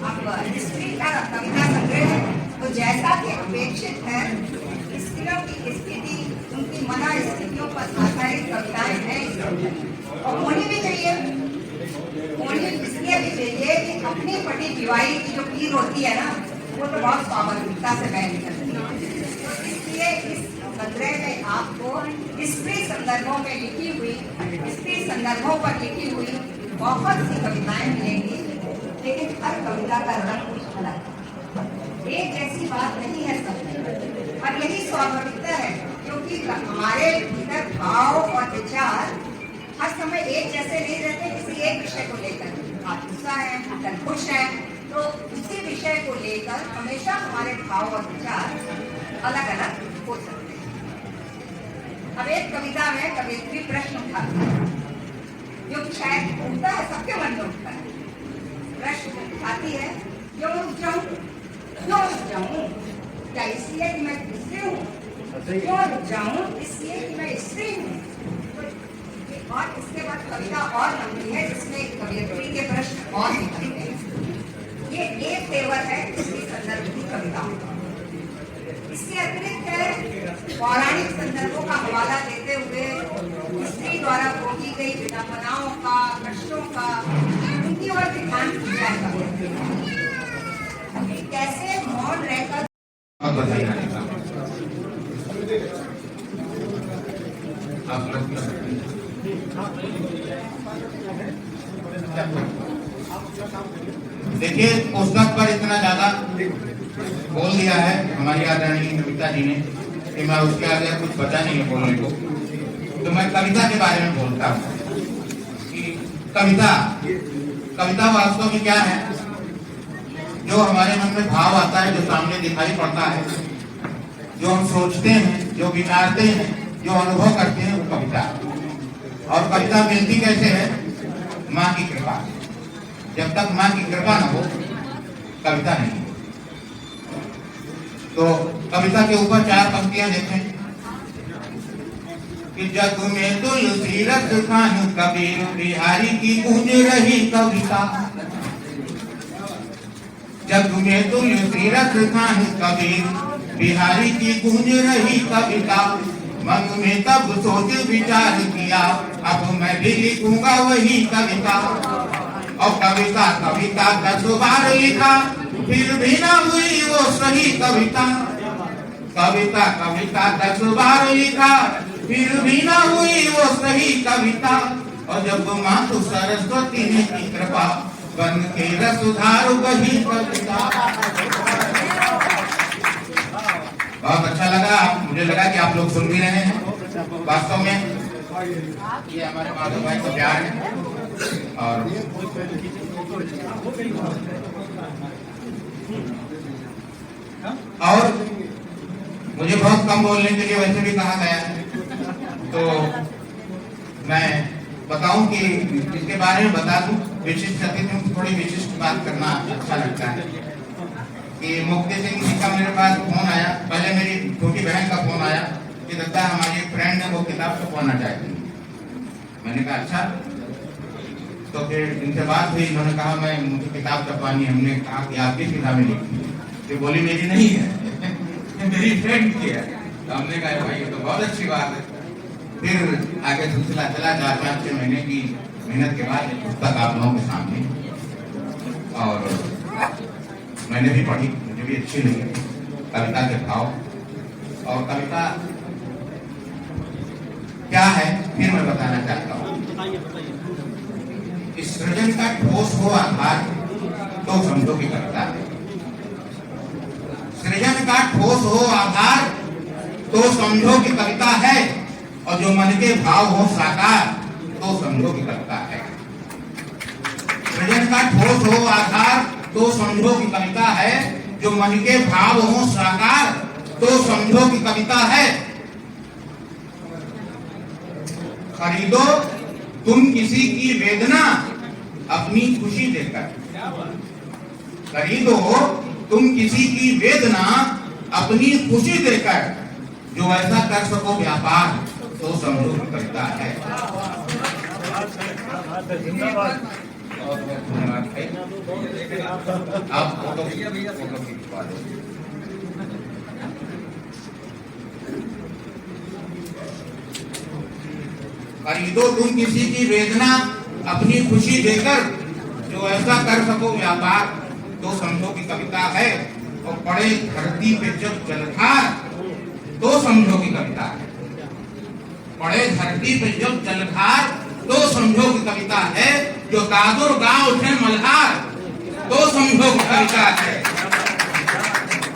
अब हिस्ट्री का कविता संग्रह है तो जैसा कि अपेक्षित है स्त्रियों की स्थिति, उनकी मना स्थितियों पर आधारित कविताएं हैं और होनी भी चाहिए। होनी इसलिए भी चाहिए कि अपनी पटी दिवाली की जो पीर होती है ना, वो तो बहुत स्वाभाविकता से बह निकलती है। तो इसलिए इस संग्रह में आपको स्त्री संदर्भों में लिखी हुई, स्त्री संदर्भों पर लिखी हुई बहुत सी कविताएं मिलेंगी, लेकिन हर कविता का रंग कुछ अलग है। एक जैसी बात नहीं है सब, और यही स्वाभाविकता है क्योंकि हमारे भीतर भाव और विचार हर समय एक जैसे नहीं रहते। किसी एक विषय को लेकर आप गुस्सा है, कल खुश है, तो उसी विषय को लेकर हमेशा हमारे भाव और विचार अलग अलग हो सकते हैं। अब एक कविता में कवियत्री प्रश्न उठाती है जो कि शायद उठता है, सबके मन में उठता है। प्रश्न उठाती है, क्यों रुक जाऊं, क्यों रुक जाऊं, क्या इसलिए कि मैं स्त्री हूँ? क्यों रुक जाऊं इसलिए कि मैं स्त्री हूँ? और इसके बाद कविता और बनती है जिसमें कवियत्री के प्रश्न और निकलते हैं। ये एक तेवर है इसकी संदर्भ की कविता। इसके अतिरिक्त है पौराणिक संदर्भों का हवाला देते हुए स्त्री द्वारा भोगी गई विडंबनाओं का, कष्टों का, उनकी ओर ध्यान खींचा है। कैसे मौन रहकर देखिए, पुस्तक पर इतना ज्यादा बोल दिया है हमारी आदरणीय कविता जी ने कि मैं उसके आगे कुछ बचा नहीं है बोलने को। तो मैं कविता के बारे में बोलता हूँ कि कविता वास्तव में क्या है। जो हमारे मन में भाव आता है, जो सामने दिखाई पड़ता है, जो हम सोचते हैं, जो विचारते हैं, जो अनुभव करते हैं, वो कविता। और कविता मिलती कैसे है? माँ की कृपा। जब तक माँ की कृपा न हो कविता नहीं हो। तो कविता के ऊपर 4 पंक्तियां देखें कि जग में तुलसी रस खानु कबीर बिहारी की गूंज रही कविता। जग में तुलसी रस खानु कबीर बिहारी की गूंज रही कविता। मन में तब सोच विचार किया अब मैं भी लिखूंगा वही कविता। और कविता कविता 10 बार लिखा फिर भी ना हुई वो सही कविता। कविता कविता 10 बार लिखा फिर भी ना हुई वो सही कविता। और जब मातु सरस्वती ने की कृपा बन के रसधार वही कविता। बहुत अच्छा लगा। मुझे लगा कि आप लोग सुन भी रहे हैं। वास्तव में ये हमारे माधव भाई को प्यार है। और मुझे बहुत कम बोलने के लिए वैसे भी कहा गया है, तो मैं बताऊं कि इसके बारे में बता दूं। विशिष्ट अतिथि में थोड़ी विशिष्ट बात करना अच्छा लगता है कि मुक्ति सिंह जी का मेरे पास फोन आया। पहले मेरी छोटी बहन का फोन आया कि दादा हमारी एक फ्रेंड है वो किताब छपवाना चाहती है। मैंने कहा अच्छा। तो फिर इनसे बात हुई। इन्होंने कहा मैं मुझे किताब छपवानी। हमने कहा कि आपकी किताबें लिखी है? तो बोली मेरी नहीं है मेरी फ्रेंड की है। तो हमने कहा भाई ये तो बहुत अच्छी बात है। फिर आगे सिलसिला चला। 4-5-6 महीने की मेहनत के बाद एक पुस्तक आप लोगों के सामने, और मैंने भी पढ़ी, मुझे भी अच्छी लगी कविता के भाव। और कविता क्या है फिर मैं बताना चाहता हूँ। सृजन का ठोस हो आधार तो समझो की कविता है। सृजन का ठोस हो आधार तो समझो की कविता है। और जो मन के भाव हो साकार तो समझो की कविता है। सृजन का ठोस हो आधार तो समझो की कविता है। जो मन के भाव हो साकार तो समझो की कविता है। खरीदो तुम किसी की वेदना अपनी खुशी देकर। खरीदो तुम किसी की वेदना अपनी खुशी देकर। जो ऐसा कर सको व्यापार तो समझो की कविता है। आप खरीदो तुम किसी की वेदना अपनी खुशी देकर। जो ऐसा कर सको व्यापार तो समझो की कविता है। और पड़े धरती पे जब जलधार तो समझो की कविता है। पड़े धरती पे जब जलधार तो समझो की कविता है। जो दादुर गांव उठे मल्हार तो समझो की कविता है।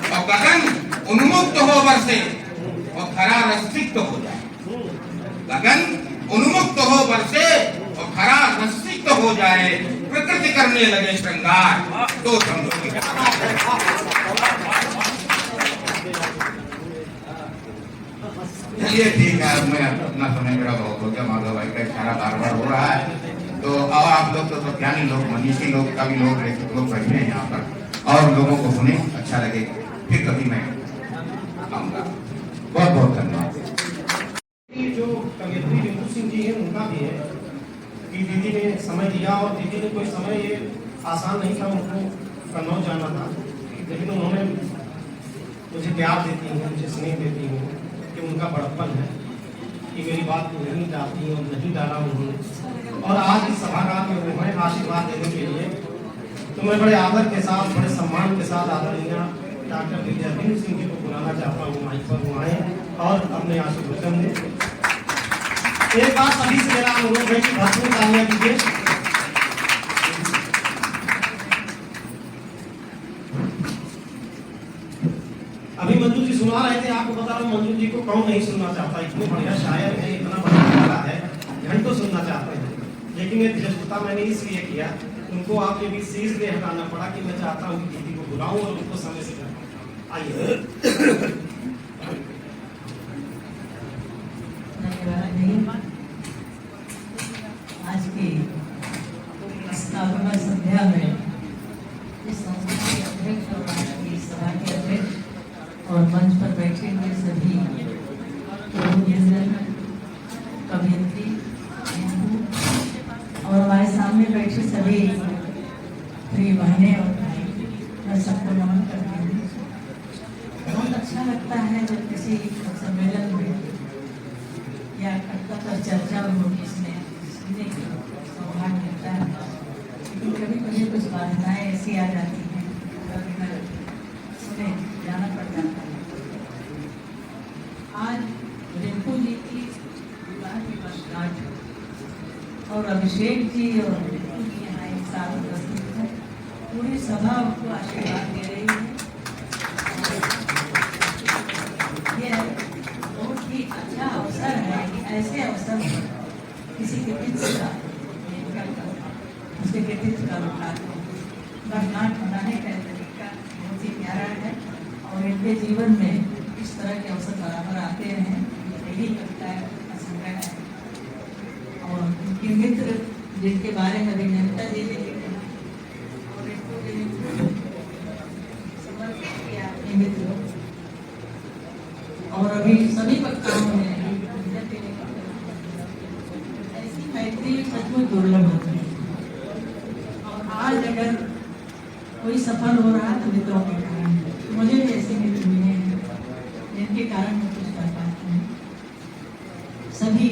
और गगन उन्मुक्त हो बरसे और खरा रसिक्त हो जाए। गगन उन्मुक्त हो बरसे और खरा रसिक्त हो जाए। प्रकृति करने लगे श्रृंगार तो समझो की चलिए ठीक है। अब मैं अपना समय मेरा बहुत हो गया। माधव भाई का इशारा बार हो रहा है। तो अब आप लोग तो ज्ञानी लोग, मनीषी लोग, कवि लोग, लेखक लोग बैठे हैं यहाँ पर और लोगों को सुने अच्छा लगेगा। फिर कभी मैं आऊंगा। बहुत बहुत धन्यवाद। जो कवियत्री रिंकू सिंह जी हैं उनका भी है कि दीदी ने समय दिया। और दीदी ने कोई समय ये आसान नहीं था, उनको कन्नौज जाना था, लेकिन उन्होंने मुझे प्यार देती हैं, मुझे स्नेह देती हैं कि उनका बड़प्पन है कि मेरी बात को नहीं डालती और नहीं डाला उन्होंने। और आज इस सभागार में वो है आशीर्वाद देने के लिए। तो मैं बड़े आदर के साथ, बड़े सम्मान के साथ आदरणीय डॉक्टर विजय सिंह जी को बुलाना चाहता हूँ माइक पर। वो आए और अपने आशीर्वचन दें। एक बात सभी से मेरा अनुरोध है कि भरपूर तालियां दीजिए। अभी मंजू जी सुना रहे थे, आपको बता रहा हूँ मंजू जी को कौन नहीं सुनना चाहता। इतने बढ़िया शायर है, इतना बढ़िया गाना है, घंटों सुनना चाहते हैं। लेकिन ये धीरजता मैंने इसलिए किया, उनको आपके बीच से इसलिए हटाना पड़ा कि मैं चाहता हूँ कि दीदी को बुलाऊं और उनको समय से करूं। आइए। सभी प्रिय बहनें और भाई, मैं सबको नमन करती हूँ। बहुत अच्छा लगता है जब किसी सम्मेलन में या कविता पर चर्चा हो जिसमें सुनने की सौभाग्य मिलता है। लेकिन कभी कभी कुछ बाधाएं ऐसी आ जाती हैं कभी सुने जाना पड़ जाता है। आज रिंकू जी की विवाह की वर्षगांठ और अभिषेक जी और रिंकू जी यहाँ एक साथ उपस्थित हैं। पूरी सभा उनको आशीर्वाद दे रही है। यह बहुत ही अच्छा अवसर है कि ऐसे अवसर पर किसी के तिथि का उसके तिथि का वर्षगांठ मनाने का तरीका बहुत ही प्यारा है और इनके जीवन में इस तरह के अवसर बराबर आते हैं। यही कविता का संग्रह है और उनके मित्र जिनके बारे में अभिनेता जी ने लिखा और इनको समर्पित किया अपने मित्र और अभी सभी वक्ताओं ने ऐसी मैत्री सचमुच दुर्लभ होती है। और आज अगर कोई सफल हो रहा है तो मित्रों के कारण। मुझे भी ऐसे मित्र मिले हैं जिनके कारण मैं कुछ कर पाती हूँ। सभी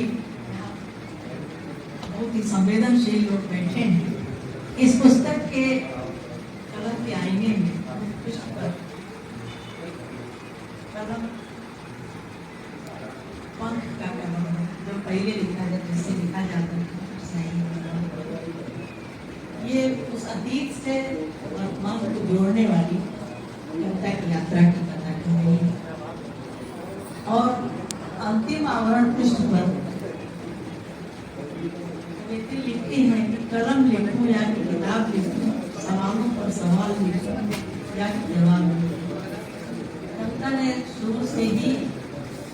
बहुत ही संवेदनशील लोग बैठे हैं। इस पुस्तक के कलम के आईने में पृष्ठ पर कलम पंख का कलम है जो पहले लिखा जाता जिससे लिखा जाता था सही। ये उस अतीत से वर्तमान को जोड़ने वाली कविता की यात्रा की कथा कर रही है। और अंतिम आवरण पृष्ठ पर लिखती है कि कलम लिखूं या कि किताब लिखूं, सवालों पर सवाल लिखूं या कि जवाब लिखूं। कविता ने शुरू से ही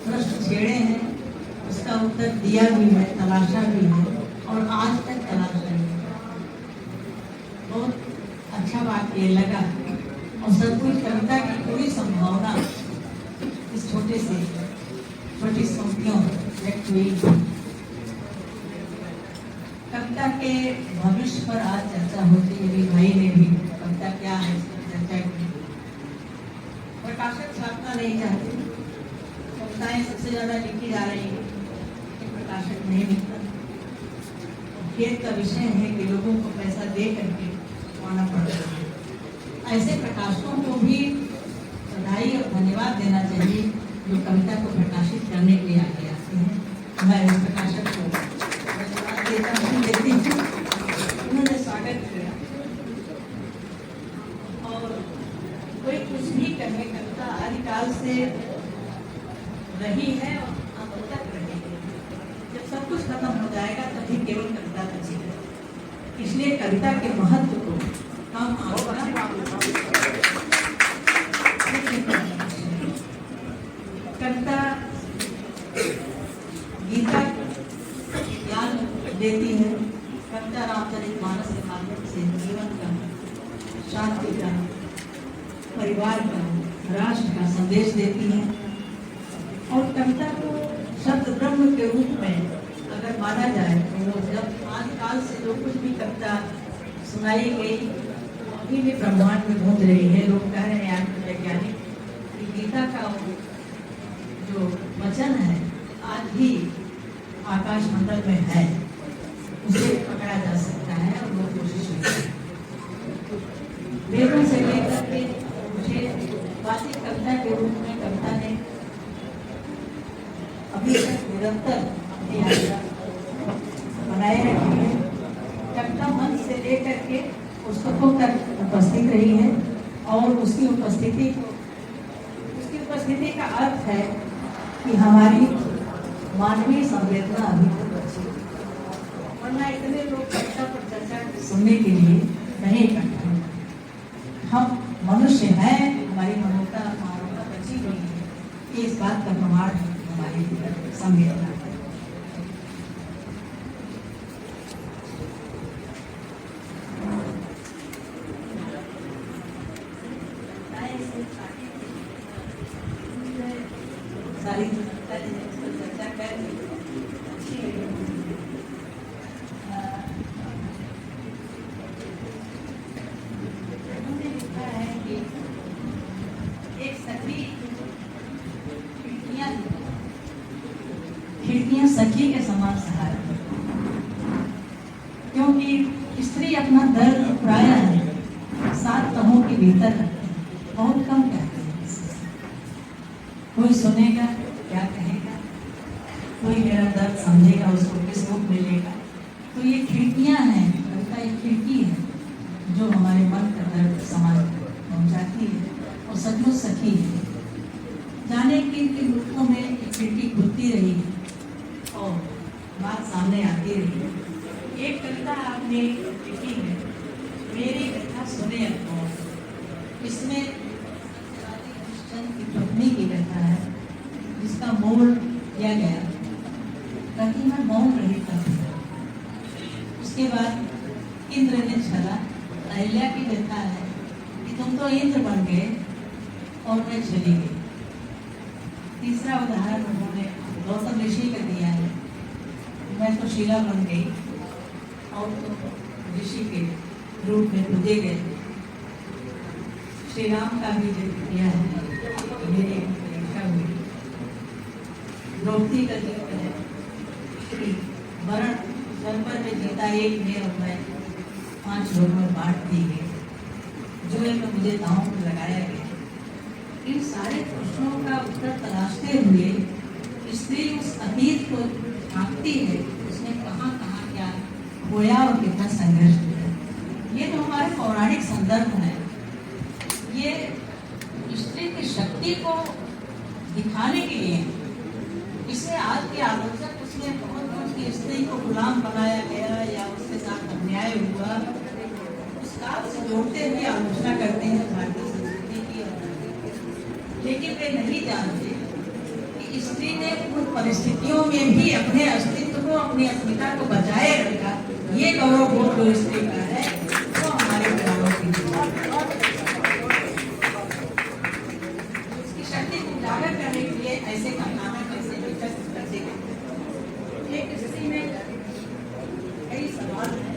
प्रश्न छेड़े हैं, उसका उत्तर दिया भी है, तलाशा भी है और आज तक तलाश रही है। बहुत अच्छा बात ये लगा और सचमुच कविता की पूरी संभावना इस छोटी पंक्तियों व्यक्त हुई। कविता के भविष्य पर आज चर्चा होती है। भाई ने भी कविता क्या है इसकी चर्चा की। प्रकाशक छापना नहीं चाहते, कविताएं सबसे ज्यादा लिखी जा रही है, प्रकाशक नहीं लिखता। खेद का विषय है कि लोगों को पैसा दे करके छुपाना पड़ता है। ऐसे प्रकाशकों को भी बधाई और धन्यवाद देना चाहिए जो कविता को प्रकाशित करने के लिए आगे आते हैं। मैं इस प्रकाशक को धन्यवाद देती हूँ। उन्होंने स्वागत किया और कोई कुछ भी कहे, कविता आदिकाल से रही है और अब तक रहेगी। जब सब कुछ खत्म हो जाएगा तभी केवल कविता बचेगी। इसलिए कविता के महत्व को हम कविता गीता ज्ञान देती है। कविता रामचरितमानस के माध्यम से जीवन का, शांति का, परिवार का, राष्ट्र का संदेश देती है। और कविता को शब्द ब्रह्म के रूप में अगर माना जाए तो जब आदिकाल से जो कुछ भी कविता सुनाई गई अभी भी ब्रह्मांड में गूंज रही है। लोग कह रहे हैं आज वैज्ञानिक कि गीता का जो वचन है आज भी आकाश मंडल में है, उसे पकड़ा जा सकता है और वो कोशिश करते हैं। वेदों से लेकर के मुझे वाचिक कविता के रूप में कविता ने अभी तक निरंतर अपनी यात्रा बनाए रखी है। कविता मन से लेकर के पुस्तकों तक उपस्थित रही है और उसकी उपस्थिति का अर्थ है कि हमारी मानवीय संवेदना अभी तक बची, वरना इतने लोग कविता पर चर्चा सुनने के लिए नहीं इकट्ठा हैं। हम मनुष्य हैं, हमारी मानवता बची हुई है। इस बात का प्रमाण है हमारी संवेदना। सारी चर्चा कर अच्छी खिड़कियां सखी के समान सहारा देती हैं। क्योंकि स्त्री अपना दर्द प्राय है 7 तहों के भीतर रखते हैं, बहुत कम कहते हैं किसी से। कोई सुनेगा क्या कहेगा, कोई मेरा दर्द समझेगा, उसको किस रूप मिलेगा। तो ये खिड़कियां हैं, कविता एक खिड़की है जो हमारे मन का दर्द समाज पहुंचाती है और सचमुच सखी है। जाने किन किन रूपों में एक खिड़की खुलती रही है और बात सामने आती रही है। एक कविता आपने लिखी है, मेरी कथा सुने अनुभव। इसमें चंद की पत्नी की कथा है जिसका मोल किया गया ताकि मैं मौन रही था। उसके बाद इंद्र ने छला, अहिल्या की कथा है कि तुम तो इंद्र बन गए और मैं चली गई। तीसरा उदाहरण उन्होंने गौतम ऋषि का दिया है, मैं तो शीला बन गई और तो ऋषि के रूप में पूजे गए। श्री राम का भी जिक्र किया है, मेरी परीक्षा हुई। द्रौपदी का जिक्र है कि वरण स्वयंवर में जीता एक में और मैं 5 लोगों में बांट दी गई। जुए में मुझे दांव में लगाया गया। इन सारे प्रश्नों का उत्तर तलाशते हुए स्त्री उस अतीत को झांकती है, उसने कहाँ कहाँ क्या खोया और कितना संघर्ष किया। ये तो हमारे पौराणिक संदर्भ है। ये स्त्री की शक्ति को दिखाने के लिए, इसे आज के आलोचक उसने बहुत कि स्त्री को गुलाम बनाया गया या उसके साथ अन्याय हुआ, उस काल से जोड़ते हुए आलोचना करते हैं भारतीय संस्कृति की। लेकिन वे नहीं जानते कि स्त्री ने उन परिस्थितियों में भी अपने अस्तित्व को, अपनी अस्मिता को बचाए रखा। ये गौरव बोध जो स्त्री का है वो हमारे गौरव की उसकी शक्ति को उजागर करने के लिए ऐसे कारनामे कैसे दिलचस्प करते हैं। एक स्त्री में कई सवाल हैं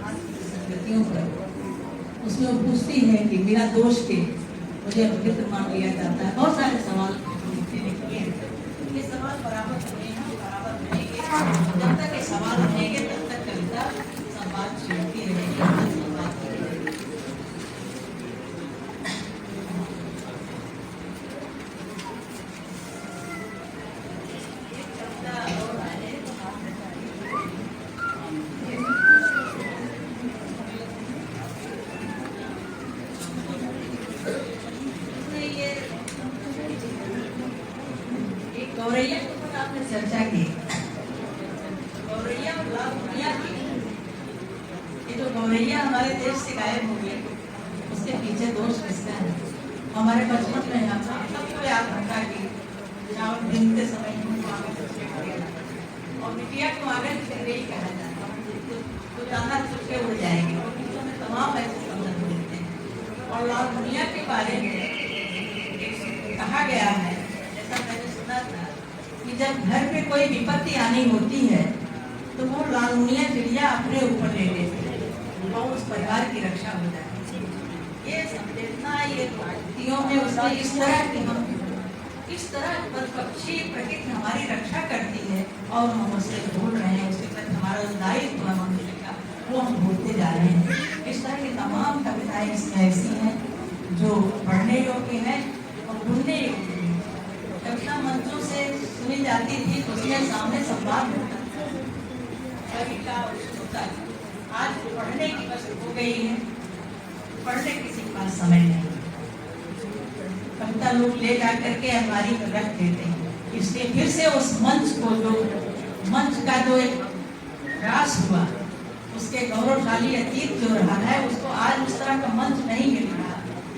आज की संगतियों पर। उसमें वो पूछती है कि बिना दोष के मुझे अपवित्र मान लिया जाता है। बहुत सारे सवाल किए हैं। ये सवाल बराबर होने हैं, बराबर रहेंगे। जब तक ये सवाल रहेंगे तब तक कविता संवाद छेड़ती रहेगी। गौरैया के ऊपर आपने चर्चा की। गौरैया और लाभ दुनिया की, ये जो गौरैया हमारे देश से गायब हो गई, उसके पीछे दोष किसका है? हमारे बचपन में हम सबको याद रखा कि चावल भीनते समय और मिट्टिया को आगे ही कहा जाता है, तो जाना चुपके उड़ जाएंगे। और में तमाम ऐसे संदर्भ मिलते हैं। और लाभ दुनिया के बारे में कहा गया है, जैसा मैंने सुना था कि जब घर में कोई विपत्ति आनी होती है तो वो लालमुनिया चिड़िया अपने ऊपर ले लेते हैं और उस परिवार की रक्षा हो जाती है। ये संवेदना, ये भक्तियों में उसने इस तरह की हम इस तरह पक्षी प्रकृति हमारी रक्षा करती है और हम उससे भूल रहे हैं। उसके प्रति हमारा दायित्व है मनुष्य का, वो हम भूलते जा रहे हैं। इस तरह की तमाम कविताएं इसमें ऐसी हैं जो पढ़ने योग्य है और भूलने योग्य है। कविता मंचों से सुनी जाती थी तो उसमें सामने संवाद होता था, कवि का और श्रोता। आज पढ़ने की बस हो गई है, पढ़ने किसी के पास समय नहीं। कविता लोग ले जा करके अलमारी में रख देते हैं, इसलिए फिर से उस मंच को, जो मंच का जो एक ह्रास हुआ, उसके गौरवशाली अतीत जो रहा है, उसको आज उस तरह का मंच नहीं मिल रहा।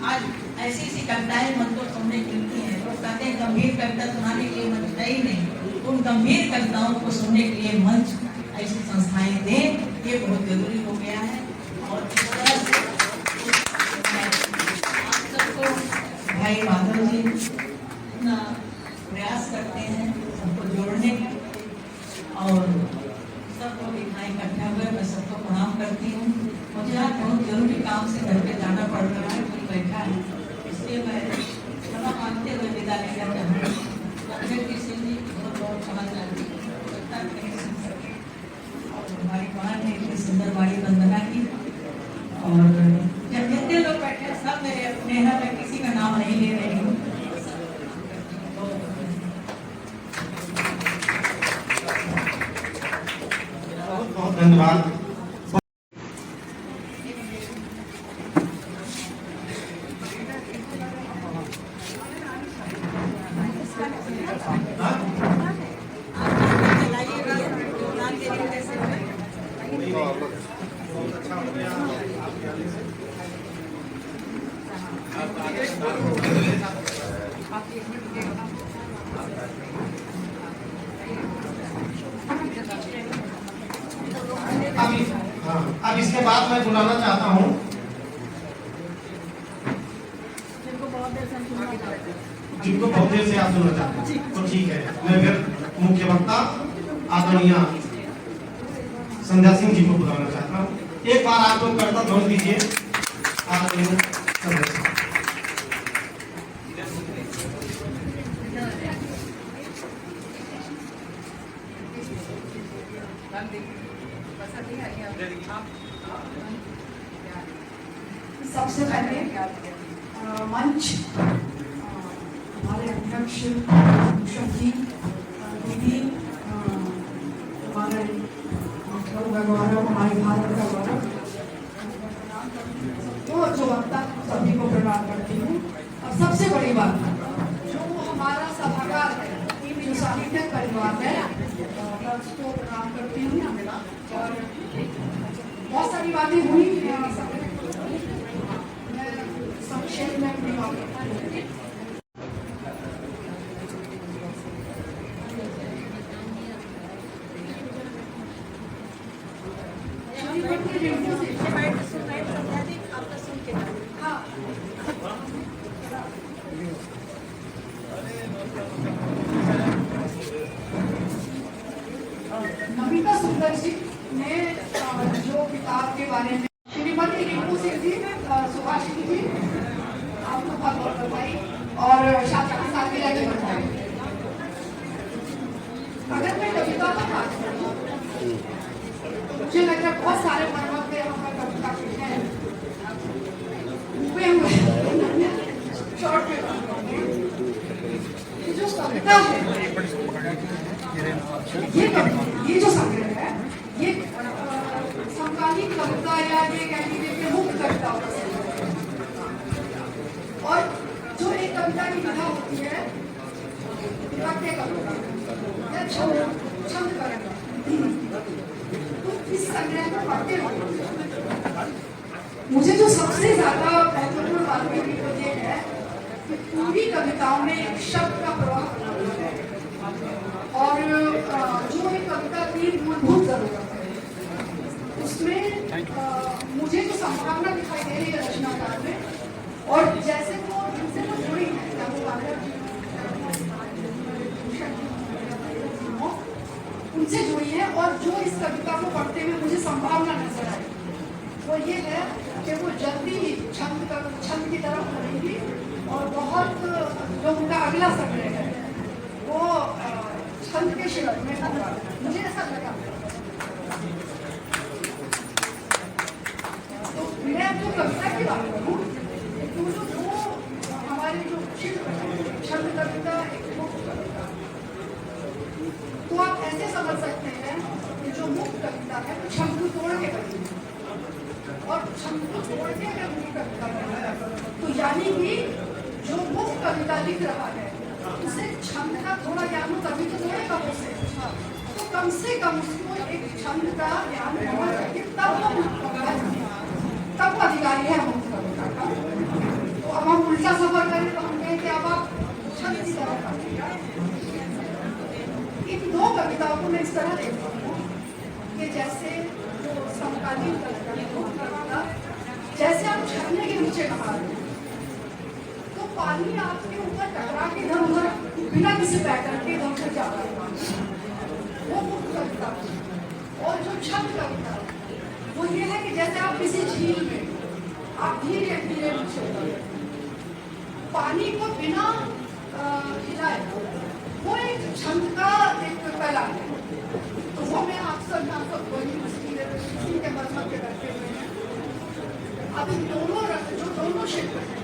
आज ऐसी ऐसी कविताएं मन को सुनने मिलती हैं। लोग कहते हैं गंभीर कविता सुनाने के लिए मंच है ही नहीं। उन गंभीर कविताओं को सुनने के लिए मंच ऐसी संस्थाएं दें, ये बहुत जरूरी हो गया है। और सबको भाई माधव जी इतना प्रयास करते हैं सबको जोड़ने का, और सब लोग इतना इकट्ठा हुए, मैं सबको प्रणाम करती हूँ। मुझे आज बहुत जरूरी काम से घर पे जाना पड़ रहा है, कोई बैठा है, इसलिए मैं क्षमा मांगते हुए विदा लेना चाहूँगी। बहुत बहुत क्षमा चाहती हूँ। सुंदरवाड़ी वंदना की। और जब जितने लोग बैठे हैं सब मेरे अपने हैं, मैं किसी का नाम नहीं ले रही हूँ। बहुत बहुत धन्यवाद। अब इसके बाद मैं बुलाना चाहता हूँ जिनको बहुत देर से आप सुनना चाहते हैं, तो ठीक है, मैं फिर मुख्य वक्ता आदरणीय संध्या सिंह जी को बुलाना चाहता हूँ। एक बार आप लोग करता ध्वनि दीजिए आदरणीय संध्या सिंह। सबसे पहले मंच हमारे अध्यक्ष भूषण जी, दीदी, हमारे गौरव, हमारे भारत का गौरव, तो जो वक्ता सभी को प्रणाम करती हूँ। और सबसे बड़ी बात जो हमारा सभागार है, जो साहित्यिक परिवार है, उसको प्रणाम करती हूँ। और बहुत सारी बातें हुई, संक्षेप में अपनी बात नमिता सुंदर जी ने जो किताब के बारे में श्रीमती रिंकू सिंह जी, सुभाषिनी जी, आपको बहुत बहुत बधाई और शादी सालगिरह की बधाई। अगर मैं कविता का बात करूं तो मुझे लग रहा है बहुत सारे पर्वत पे यहाँ पर कविता के हैं, शॉर्ट में जो कविता है, ये जो संग्रह है, ये समकालीन कविता या ये कह मुक्त कविता और जो एक कविता की विधा होती है पद्य कविता या छंद कविता, तो इस संग्रह में पढ़ते हुए मुझे जो सबसे ज्यादा महत्वपूर्ण बात लगी वो ये है कि पूरी कविताओं में एक शब्द का प्रवाह बना हुआ है और जो एक कविता की मूलभूत जरूरत है उसमें मुझे जो संभावना दिखाई दे रही है रचनाकार में, और जैसे वो जिनसे वो जुड़ी है, क्या वो उनसे जुड़ी है, और जो इस कविता को पढ़ते हुए मुझे संभावना नजर आई वो ये है कि वो जल्दी ही छंद की तरफ बढ़ेगी और बहुत जो उनका अगला संग्रह है वो छंद के शिविर में होगा, मुझे ऐसा लगा। तो मैं जो कविता की बात करूँ तो जो हमारे जो छंद कविता एक मुक्त कविता, तो आप ऐसे समझ सकते हैं कि जो मुक्त कविता है वो छंद को तोड़ के बनी और छंद को तोड़ के अगर मुक्त कविता बना तो यानी कि जो मुक्त कविता लिख रहा है उसे छंद का थोड़ा ज्ञान हो तभी तो थोड़ेगा उससे, तो कम से कम उसको एक छंद का ज्ञान होना चाहिए, तब वो मुक्त कविता तब वो अधिकारी है मुक्त कविता का। तो अब हम उल्टा सफर करें तो हम कहें कि अब आप छंद की तरह करिएगा। इन दो कविताओं को मैं इस तरह देखता हूँ कि जैसे जो समकालीन कविता, जैसे आप झरने के नीचे नहा रहे हैं तो पानी आपके ऊपर टकरा के इधर उधर बिना किसी पैटर्न के इधर उधर जा रहा है, वो मुक्त कविता। और जो छंद कविता वो ये है कि जैसे आप किसी झील में आप धीरे धीरे नीचे उतरते पानी को बिना हिलाए, वो एक छंद का एक पहला है। तो वो मैं अक्सर वही इनके मजहब के रखे हुए हैं। अब इन दोनों जो दोनों क्षेत्र हैं,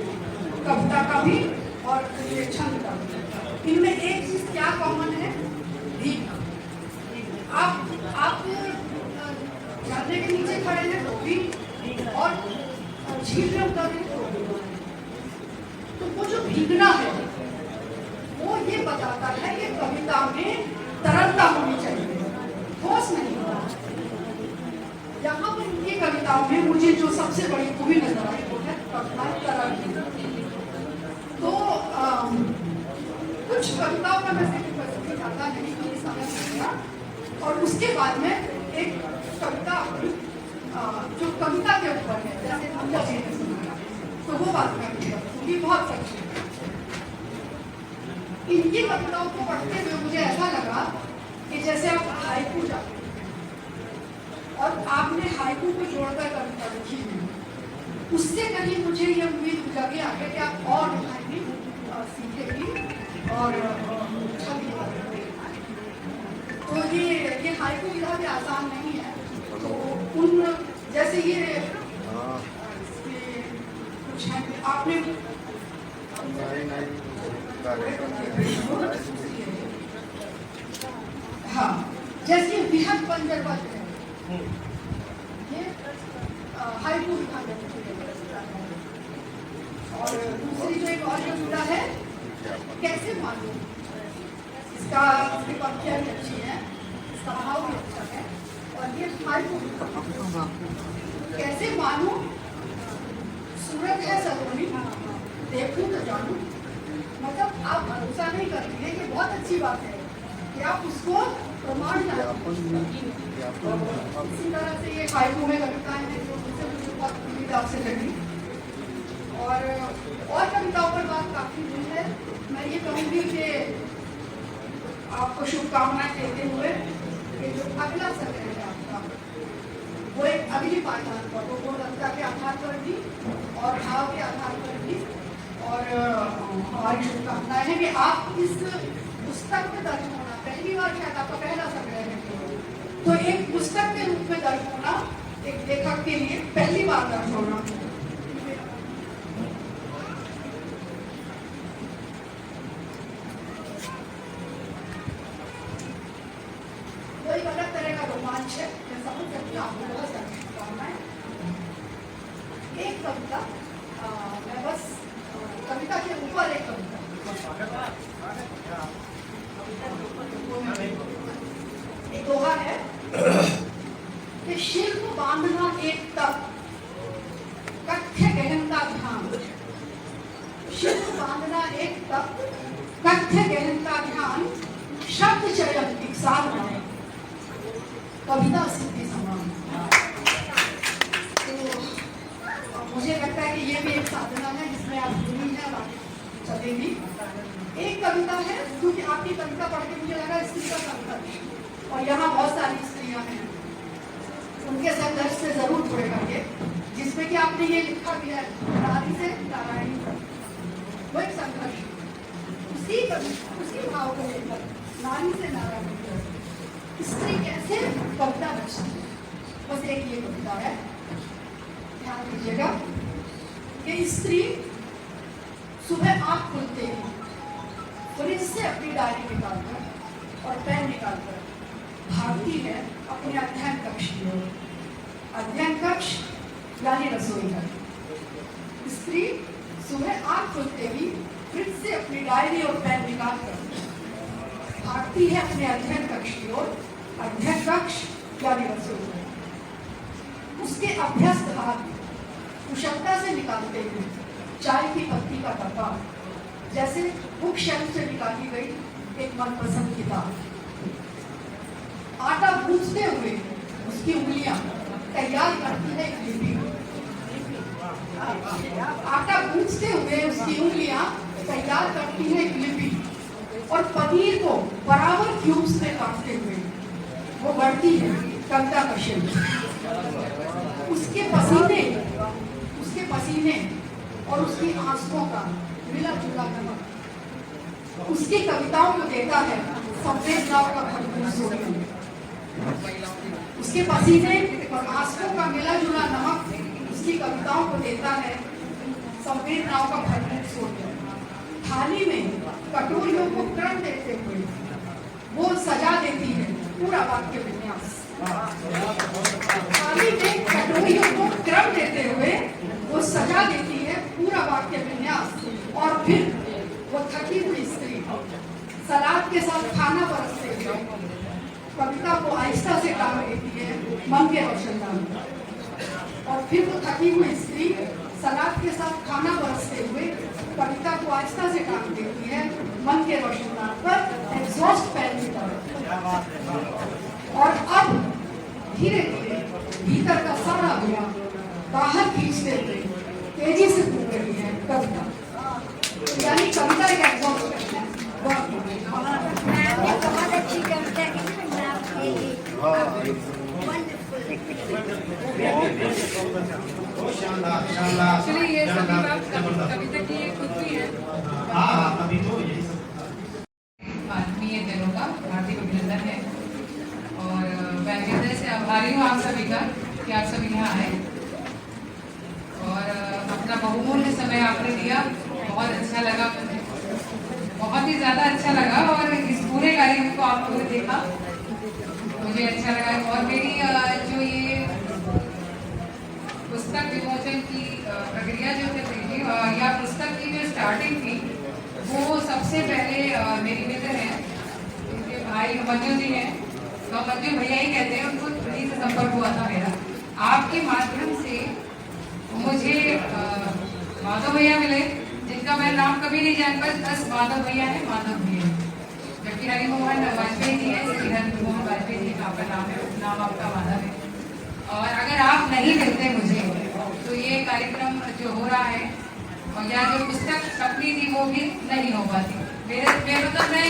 कविता का भी और ये छंद का भी, इनमें एक चीज क्या कॉमन है? भीख। आप झरने के नीचे खड़े हैं तो भी, और झील में उतर रहे तो भी। तो वो जो भीगना है वो ये बताता है कि कविता में तरलता होनी चाहिए, ठोस नहीं होना। यहाँ पर इनकी कविताओं में मुझे जो सबसे बड़ी खूबी नजर आई वो है तरल। तो कुछ कविताओं का मैं सिर्फ ज्यादा नहीं तो समझ सकता, और उसके बाद में एक कविता जो कविता के ऊपर है, जैसे हम जी ने सुनाया, तो वो बात करती बहुत सच्ची है। इनकी कविताओं को पढ़ते हुए मुझे ऐसा लगा कि जैसे आप हाइकू जाते हैं और आपने हाइकू को जोड़कर कविता लिखी है, उससे कहीं मुझे ये उम्मीद जगी आगे कि आप और लिखाएंगी, सीखेंगी और छवि। तो ये हाइकू विधा भी आसान नहीं है। तो उन जैसे ये कुछ है आपने हाँ, जैसे विहत बंजरवत है, ये हाइकू लिखा जाता है। और दूसरी जो एक और कविता है, कैसे मालूम, इसका इसकी व्याख्या भी अच्छी है, इसका भाव भी अच्छा है, और ये हाइकू कैसे मालूम, सूरत है सलोनी, देखूं तो जानूं। मतलब आप भरोसा नहीं करती है कि बहुत अच्छी बात है कि आप उसको प्रमाण इसी तरह से ये हाइकू में कविताएं हैं जो मुझे बहुत उम्मीद आपसे लगी। और कविताओं पर बात काफी हुई है। मैं ये कहूँगी कि आपको शुभकामनाएं देते हुए कि जो अगला समय है आपका वो एक अगली पाठशाला पर वो कविता के आधार पर भी और भाव के आधार पर भी, और हमारी शुभकामनाएं हैं कि आप इस पुस्तक में दर्ज होना, पहली बार शायद आपका पहला संग्रह है, तो एक पुस्तक के रूप में दर्ज होना एक लेखक के लिए पहली बार दर्ज होना, वो एक अलग तरह का रोमांच है। मैं समझ सकती हूँ आपको बहुत सारी शुभकामनाएं। एक कविता मैं बस कविता के ऊपर एक कविता, एक दोहा है कि शिल्प बांधना एक तप, कथ्य गहनता ध्यान। शिल्प बांधना एक तप, कथ्य गहनता ध्यान, शब्द चयन एक साधना, कविता सिद्धि समान। मुझे लगता है कि ये भी एक साधना है जिसमें आप जुड़ी है और आगे चलेगी। एक कविता है क्योंकि आपकी कविता पढ़ के मुझे लगा स्त्री का संघर्ष, और यहाँ बहुत सारी स्त्रियां हैं, उनके संघर्ष से जरूर जुड़े करके, जिसमें कि आपने ये लिखा भी है नारी से नारायणी तक, वो एक संघर्ष उसी भाव को लेकर नारी से नारायणी तक स्त्री कैसे कविता रचती है। बस एक ये कविता है, ध्यान दीजिएगा कि स्त्री सुबह आँख खुलते ही फ्रिज से अपनी डायरी निकालकर और पेन निकालकर भागती है अपने अध्ययन कक्ष की ओर। अध्ययन कक्ष यानी रसोई घर। स्त्री सुबह आँख खुलते ही फ्रिज से अपनी डायरी और पेन निकालकर भागती है अपने अध्ययन कक्ष की ओर। अध्ययन कक्ष यानी रसोई घर। उसके अभ्यस्त हाथ कुशलता से निकालते हुए चाय की पत्ती का डब्बा, जैसे बुक शेल्फ से निकाली गई एक मनपसंद किताब। आटा गूंथते हुए उसकी उंगलियां तैयार करती है एक लिपि। आटा गूंथते हुए उसकी उंगलियां तैयार करती है एक लिपि, और पनीर को बराबर क्यूब्स में काटते हुए वो बढ़ती है कविता का शिल्प। उसके पसीने और उसकी आंसुओं का मिला जुला नमक उसकी कविताओं को देता है संवेदनाओं का भरपूर सोना। उसके पसीने और और आंसुओं का मिला जुला नमक उसकी कविताओं को देता है संवेदनाओं का भरपूर स्रोत। थाली में कटोरियों को क्रम देते हुए वो सजा देती है पूरा वाक्य विन्यास। थाली में कटोरियों को क्रम देते हुए वो सजा देती है पूरा वाक्य विन्यास। और फिर वो थकी हुई स्त्री सलाद के साथ खाना परोसते हुए कविता को आहिस्ता से टांग देती है मन के रोशनदान पर। और फिर वो थकी हुई स्त्री सलाद के साथ खाना परोसते हुए कविता को आहिस्ता से टांग देती है मन के रोशनदान पर, एग्जॉस्ट फैन की तरफ। और अब धीरे धीरे भीतर का सारा दुआ बाहर खींचते हुए तेजी से घूम रही है कविता। यानी कविता एक एग्जॉस्ट फैन है। बहुत अच्छी कविता शानदार शानदार। चलिए ये सभी बात कविता की एक खुद भी है। हाँ अभी तो यही सब आत्मीय जनों का हार्दिक अभिनंदन है और मैं हृदय से आभारी हूँ आप सभी का कि आप सभी यहाँ आए और अपना बहुमूल्य समय आपने दिया। बहुत अच्छा लगा मुझे, बहुत ही ज़्यादा अच्छा लगा। और इस पूरे कार्यक्रम को आप लोगों ने देखा, मुझे अच्छा लगा। और मेरी जो ये पुस्तक विमोचन की प्रक्रिया जो थी या पुस्तक की जो स्टार्टिंग थी वो सबसे पहले मेरी मित्र हैं, उनके भाई मंजू जी हैं, तो मंजू भैया ही कहते हैं, उनको उन्हीं से संपर्क हुआ था मेरा। आपके माध्यम से मुझे माधव भैया मिले, जिनका मैं नाम कभी नहीं जान पाई, बस माधव भैया है, माधव भैया, जबकि हरिमोहन वाजपेयी जी है, श्री हरिमोहन वाजपेयी जी आपका नाम है, नाम आपका माधव है। और अगर आप नहीं मिलते मुझे तो ये कार्यक्रम जो हो रहा है और या जो पुस्तक छपनी थी वो भी नहीं हो पाती। मेरे मतलब मैं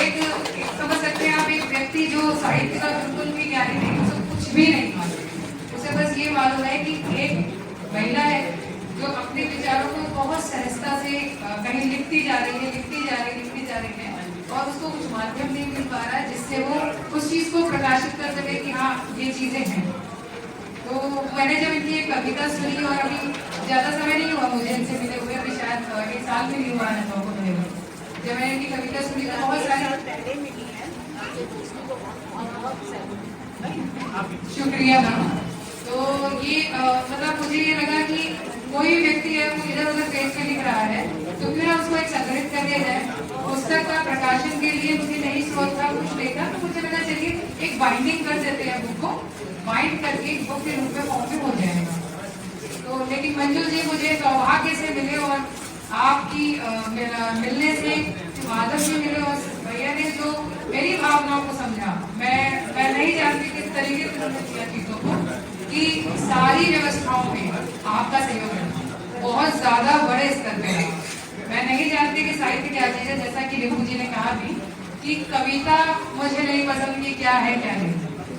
एक समझ सकते हैं आप, एक व्यक्ति जो साहित्य का बिल्कुल भी ज्ञानी नहीं, उसको कुछ भी नहीं मालूम, उसे बस ये मालूम है कि एक महिला है जो अपने विचारों को बहुत सहजता से कहीं लिखती जा रही है, लिखती जा रही है और उसको कुछ माध्यम नहीं मिल पा रहा है जिससे वो उस चीज को प्रकाशित कर सके कि हाँ ये चीजें हैं। तो मैंने जब इनकी एक कविता सुनी और अभी ज़्यादा समय नहीं हुआ मुझे इनसे मिले हुए, अभी शायद एक साल में नहीं हुआ है को मिले हुए। जब मैंने इनकी कविता सुनी तो बहुत सारी शुक्रिया मैम। तो ये मतलब मुझे ये लगा कि कोई व्यक्ति है वो इधर उधर पेज पे लिख रहा है तो क्यों ना उसको एक संग्रहित कर दिया जाए। पुस्तक का प्रकाशन के लिए मुझे नहीं सोच था कुछ देखा, तो मुझे लगा चलिए एक बाइंडिंग कर देते हैं बुक को, बाइंड करके बुक के रूप में फॉर्म में हो जाएगा। तो लेकिन मंजू जी मुझे सौभाग्य से मिले और आपकी मिलने से माधव जी मिले और भैया ने जो मेरी भावनाओं को समझा। मैं नहीं जानती किस तरीके से उन्होंने किया चीजों को, कि सारी व्यवस्थाओं में आपका सहयोग है, बहुत ज्यादा बड़े स्तर पे है। मैं नहीं जानती कि साहित्य क्या चीज है, जैसा कि रिपू जी ने कहा भी कि कविता मुझे नहीं पसंद कि क्या है क्या नहीं,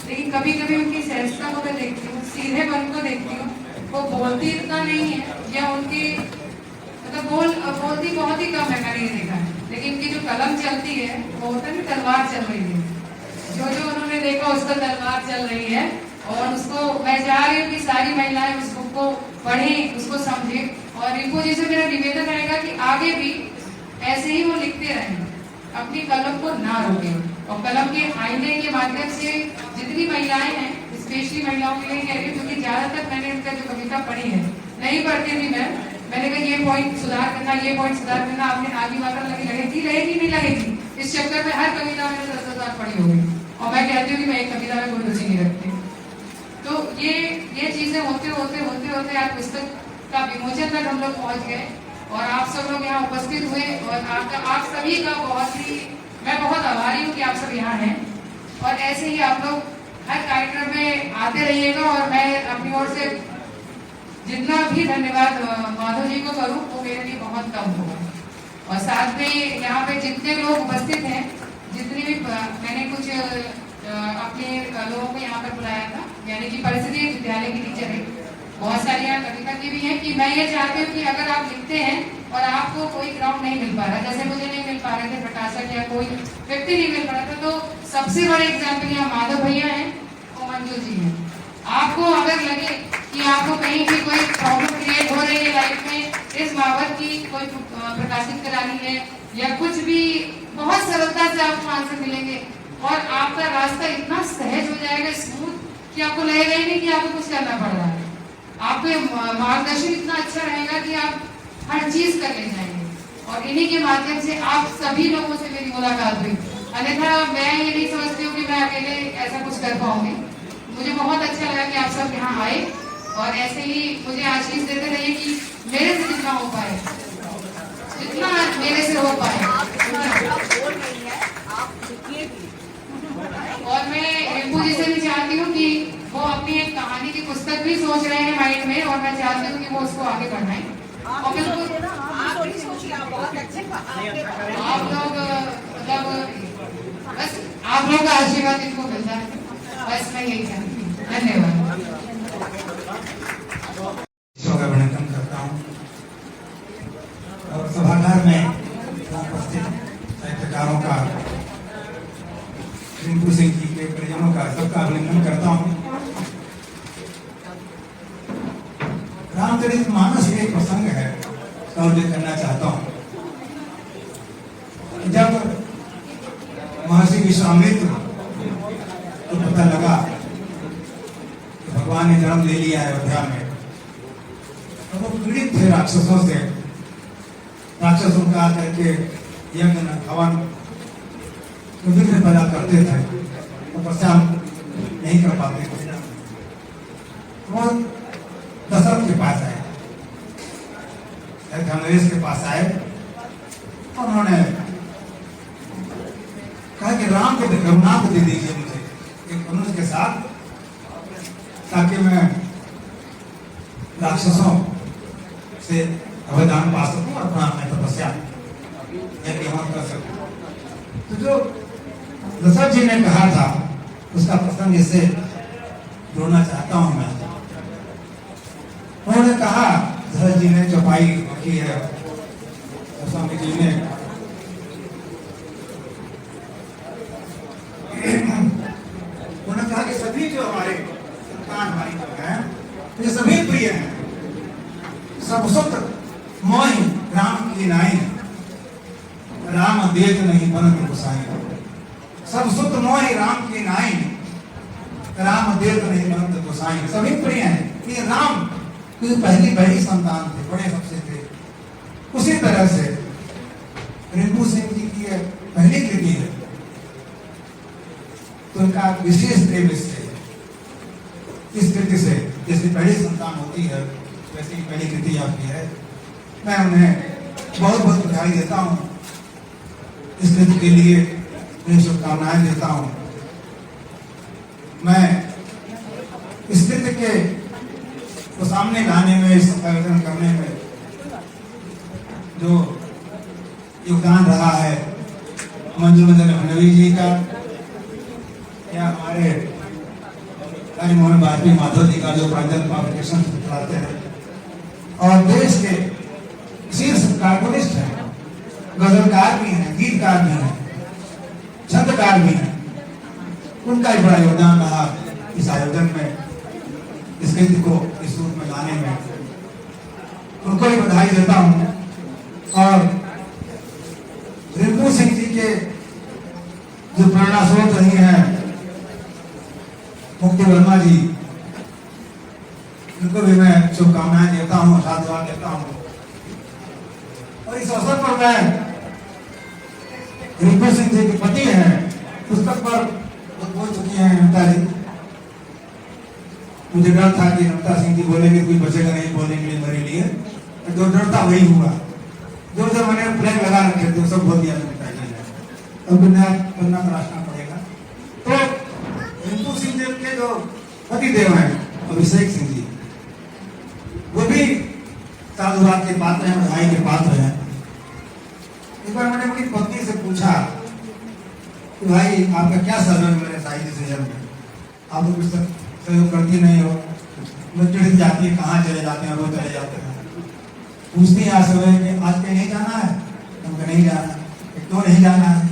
लेकिन कभी कभी उनकी सहजता को मैं देखती हूँ, सीधेपन को देखती हूँ। वो बोलती इतना नहीं है या उनकी मतलब बोलती बहुत ही कम है, मैंने ये देखा है, लेकिन उनकी जो कलम चलती है वो होता है तलवार चल रही है, जो उन्होंने देखा उसका तलवार चल रही है। और उसको मैं चाह रही हूँ कि सारी महिलाएं उस बुक को पढ़ें, उसको समझें। और रिपू जी से मेरा निवेदन रहेगा कि आगे भी ऐसे ही वो लिखते रहें, अपनी कलम को ना रोकें और कलम के आईने के माध्यम से जितनी महिलाएं हैं, स्पेशली महिलाओं के लिए कह रही हूँ क्योंकि ज्यादातर मैंने उनका जो कविता पढ़ी है, नहीं पढ़ती थी मैंने कहा ये पॉइंट सुधार करना, ये पॉइंट सुधार करना, आपने आगे मात्रा लगेगी नहीं लगेगी, इस चक्कर में हर कविता मैंने 10 बार पढ़ी होगी और मैं कहती हूँ कि मैं एक कविता में कोई रुचि नहीं रखती। तो ये चीजें होते आज पुस्तक का विमोचन तक हम लोग पहुंच गए और आप सब लोग यहाँ उपस्थित हुए और आप सभी का मैं बहुत आभारी हूँ कि आप सब यहाँ हैं और ऐसे ही आप लोग हर कार्यक्रम में आते रहिएगा। और मैं अपनी ओर से जितना भी धन्यवाद माधव जी को करूँ वो मेरे लिए बहुत कम होगा। और साथ में यहाँ पे जितने लोग उपस्थित हैं, जितनी भी मैंने कुछ अपने लोगों को यहाँ पर बुलाया था, यानी कि परिस्थिति विद्यालय की टीचर है, बहुत सारी यहाँ कविता की भी है, कि मैं ये चाहती हूँ कि अगर आप लिखते हैं और आपको कोई ग्राउंड नहीं मिल पा रहा, जैसे मुझे नहीं मिल पा रहे थे प्रकाशक या कोई व्यक्ति नहीं मिल पा रहा था, तो सबसे बड़े एग्जाम्पल यहाँ माधव भैया हैं और मंजू जी हैं। आप आपको अगर लगे कि आपको कहीं भी कोई प्रॉब्लम क्रिएट हो रही है लाइफ में, इस महावत की कोई प्रकाशित करानी है या कुछ भी, बहुत सरलता से आपको आंसर मिलेंगे और आपका रास्ता इतना सहज हो जाएगा, स्मूथ, कि आपको लगेगा ही नहीं कि आपको कुछ करना पड़ रहा है। आपको मार्गदर्शन इतना अच्छा रहेगा कि आप हर चीज कर ले जाएंगे और इन्हीं के माध्यम से आप सभी लोगों से मेरी मुलाकात हुई। अन्यथा मैं ये नहीं समझती हूँ कि मैं अकेले ऐसा कुछ कर पाऊंगी। मुझे बहुत अच्छा लगा कि आप सब यहाँ आए और ऐसे ही मुझे आशीष देते रहिए कि मेरे से जितना हो पाए, जितना मेरे से हो पाए। और मैं रिंकू जी से भी चाहती हूँ कि वो अपनी एक कहानी की पुस्तक भी सोच रहे हैं माइंड में और मैं चाहती हूँ कि वो उसको आगे बढ़ाएं। और बिल्कुल आप लोग मतलब बस आप लोग का आशीर्वाद इनको मिलता है, बस मैं यही चाहती हूँ। धन्यवाद। का वंदन करता हूँ और सभागार में उपस्थित साहित्यकारों का, रिंकू सिंह जी के परिजनों का, सबका अभिनंदन करता हूँ। रामचरितमानस एक प्रसंग है का उल्लेख करना चाहता हूँ। जब महर्षि विश्वामित्र को पता लगा कि भगवान ने जन्म ले लिया है अयोध्या में, तो वो पीड़ित थे राक्षसों से। राक्षसों का करके यज्ञ हवन विघ्न पैदा करते थे, तपस्या नहीं कर पाते थे। वो दशरथ के पास आए, धनरेश के पास आए और उन्होंने कहा कि राम को रघुनाथ दे दीजिए मुझे एक मनुष्य के साथ, ताकि मैं राक्षसों से अवदान पा सकूं और अपना मैं तपस्या कर सकूं। तो जो दशरथ जी ने कहा था उसका प्रसंग इससे जोड़ना चाहता हूं मैं। उन्होंने कहा, दशरथ जी ने चौपाई की है, स्वामी जी ने उन्होंने कहा कि सभी जो हमारे संतान भाई जो हैं ये सभी प्रिय हैं, सब सुत मोहि राम की नाई, राम देख नहीं बनत गोसाई। सब सुत मोहि राम की नाई, राम देख नहीं बनत गोसाई। सभी प्रिय हैं। ये राम की पहली संतान थे, बड़े सबसे थे। उसी तरह से रिंकू सिंह जी की पहली कृति है, तो उनका विशेष प्रेम इससे, इस कृति से, जैसे पहली संतान होती है वैसे ही पहली कृति आपकी है। मैं उन्हें बहुत बहुत बधाई देता हूँ, इस कृति के लिए उन्हें शुभकामनाएं देता हूँ। मैं इस कृति के को सामने लाने में, इस आयोजन करने में जो योगदान रहा है मंजू मंदिर भंडवी जी का, या हमारे राज मोहन वाजपेयी माधव जी का जो प्रांजल पब्लिकेशन चलाते हैं, और देश के शीर्ष कार्टूनिस्ट हैं, गजलकार भी हैं, गीतकार भी हैं, छंदकार भी हैं, उनका भी बड़ा योगदान रहा इस आयोजन में, इस कृति को इस रूप में लाने में। उनको भी बधाई देता हूँ। और रिंकू सिंह जी के जो प्रेरणा स्रोत रही हैं मुक्ति वर्मा जी, उनको भी मैं शुभकामनाएं देता हूँ, साधुवाद देता हूँ। और इस अवसर पर मैं रिंकू सिंह जी के पति हैं, पुस्तक पर बोल चुकी हैं नमता जी। मुझे डर था कि नमता सिंह जी बोलेंगे, कोई बचेगा नहीं बोलने के लिए मेरे लिए, जो डर था वही हुआ। जो जो मैंने फ्लैग लगा रखे थे सब बोल दिया नमता जी ने, अब नया पन्ना तराशना पड़ेगा। तो रिंकू सिंह देव के जो पति देव हैं अभिषेक सिंह जी, वो भी साधुवाद के पात्र हैं, बधाई के पात्र हैं। एक बार मैंने अपनी पत्नी से पूछा कि भाई आपका क्या सहयोग मेरे साहित्य सृजन में, आप लोग कुछ सहयोग करती नहीं हो, लोग चिढ़ जाती है, कहाँ चले जाते हैं, रोज चले जाते हैं। पूछती है आज कि आज कहीं नहीं जाना है, हमको नहीं जाना, क्यों नहीं जाना है,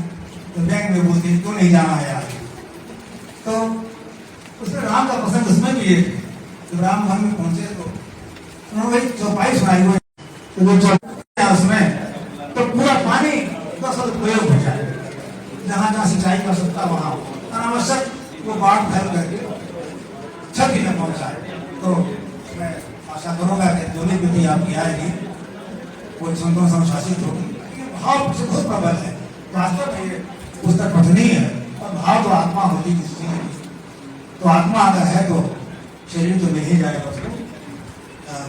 तो बैंक में बोलती है क्यों नहीं जाना है आज। तो उसमें राम का प्रसंग उसमें भी एक जब रामधन में पहुंचे तो उन्होंने वही चौपाई सुनाई हुई, तो जो चौपाई है उसमें तो पूरा पानी का सदुपयोग हो जाए, जहाँ जहाँ सिंचाई कर सकता वहाँ अनावश्यक वो बाढ़ फैल करके क्षति न पहुंचाए। तो मैं आशा करूंगा कि जो भी विधि आपकी आएगी वो संतों से अनुशासित होगी। भाव से बहुत प्रबल है, वास्तव में ये पुस्तक पठनीय है, और भाव तो आत्मा होती किसी की, तो आत्मा अगर है तो शरीर तो नहीं जाएगा उसको।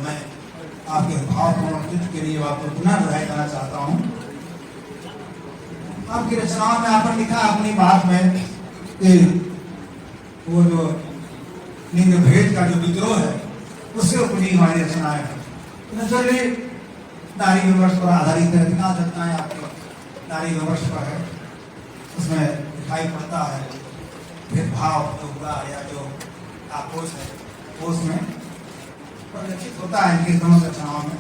मैं आपके भावपूर्ण चित्त के लिए आपको पुनः दोहराई करना चाहता हूँ। आपकी रचनाओं में आपने लिखा अपनी बात में कि वो जो लिंग भेद का जो विद्रोह है उससे उपजी हमारी रचनाएं नेचुरली नारी विमर्श पर आधारित है। अधिकांश रचनाएं आपकी नारी विमर्श पर है, उसमें दिखाई पड़ता है भेदभाव जो हुआ या जो आक्रोश है वो उसमें परिलक्षित होता है इनकी दोनों रचनाओं में।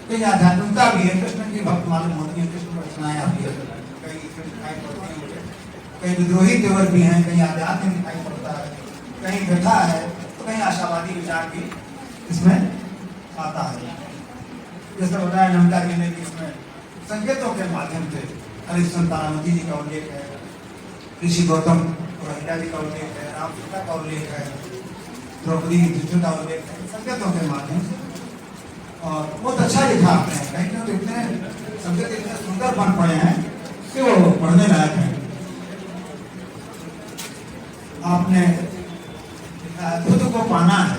कई आध्यात्मिकता भी है, कृष्ण की भक्त मालूम होती है, कृष्ण रचनाएं आपकी कई दिखाई पड़ती है, कई विद्रोही तेवर भी हैं, कहीं आध्यात्मिक दिखाई पड़ता है, कहीं व्यथा है तो कहीं आशावादी विचार भी इसमें आता है। जैसे बताया नमिता जी ने कि इसमें संकेतों के माध्यम से हरिश्चंद्र तारामती जी का उल्लेख है, ऋषि गौतम रोहिंटा जी का उल्लेख है, राम सीता का उल्लेख है, द्रौपदी युधिष्ठिर का उल्लेख है, संकेतों के माध्यम से। और बहुत अच्छा लिखा आपने, कहीं तो इतने संकेत इतने सुंदर बन पड़े हैं कि वो पढ़ने लायक है। आपने खुद को पाना है,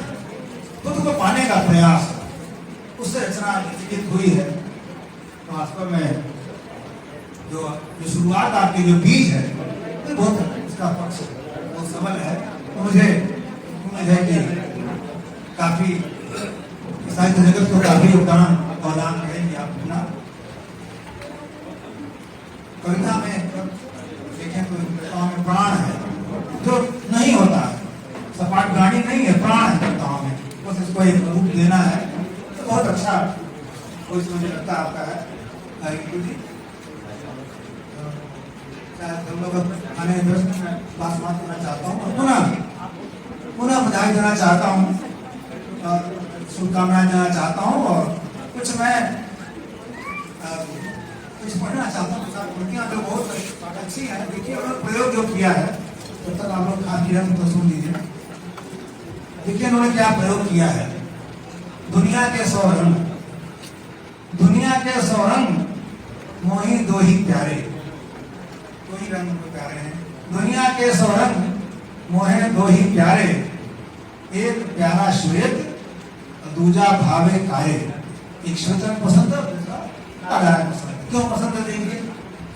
खुद को पाने का प्रयास, उससे रचना लिखित हुई है। वास्तव में जो शुरुआत आपकी जो बीज है वो बहुत इसका पक्ष बहुत सबल है। तो मुझे उम्मीद है कि काफी साहित्य जगत को काफी योगदान करेंगे आप अपना। कविता में देखें तो कविताओं में प्राण है जो नहीं होता है, सपाट गाड़ी नहीं है, प्राण है कविताओं में, बस इसको एक रूप देना है। तो बहुत अच्छा वो इसमें मुझे लगता आपका है हरिंदु जी। हम लोग आने दर्शन में बात करना चाहता हूँ और पुनः बधाई देना चाहता हूँ और शुभकामनाएं देना चाहता हूँ। और कुछ मैं कुछ पढ़ना चाहता हूँ, कृतियाँ जो बहुत अच्छी है। देखिए उन्होंने प्रयोग जो किया है, तब तक आप लोग खाती रंग तो सुन लीजिए। देखिए उन्होंने क्या प्रयोग किया है। दुनिया के 100 रंग, दुनिया के 100 रंग मोही दो ही प्यारे, दो ही रंग प्यारे हैं। दुनिया के 100 रंग मोहे दो ही प्यारे, एक प्यारा श्वेत दूजा भावे काये। एक श्वेत रंग पसंद है, दूसरा काला रंग पसंद है। क्यों पसंद है देखिए,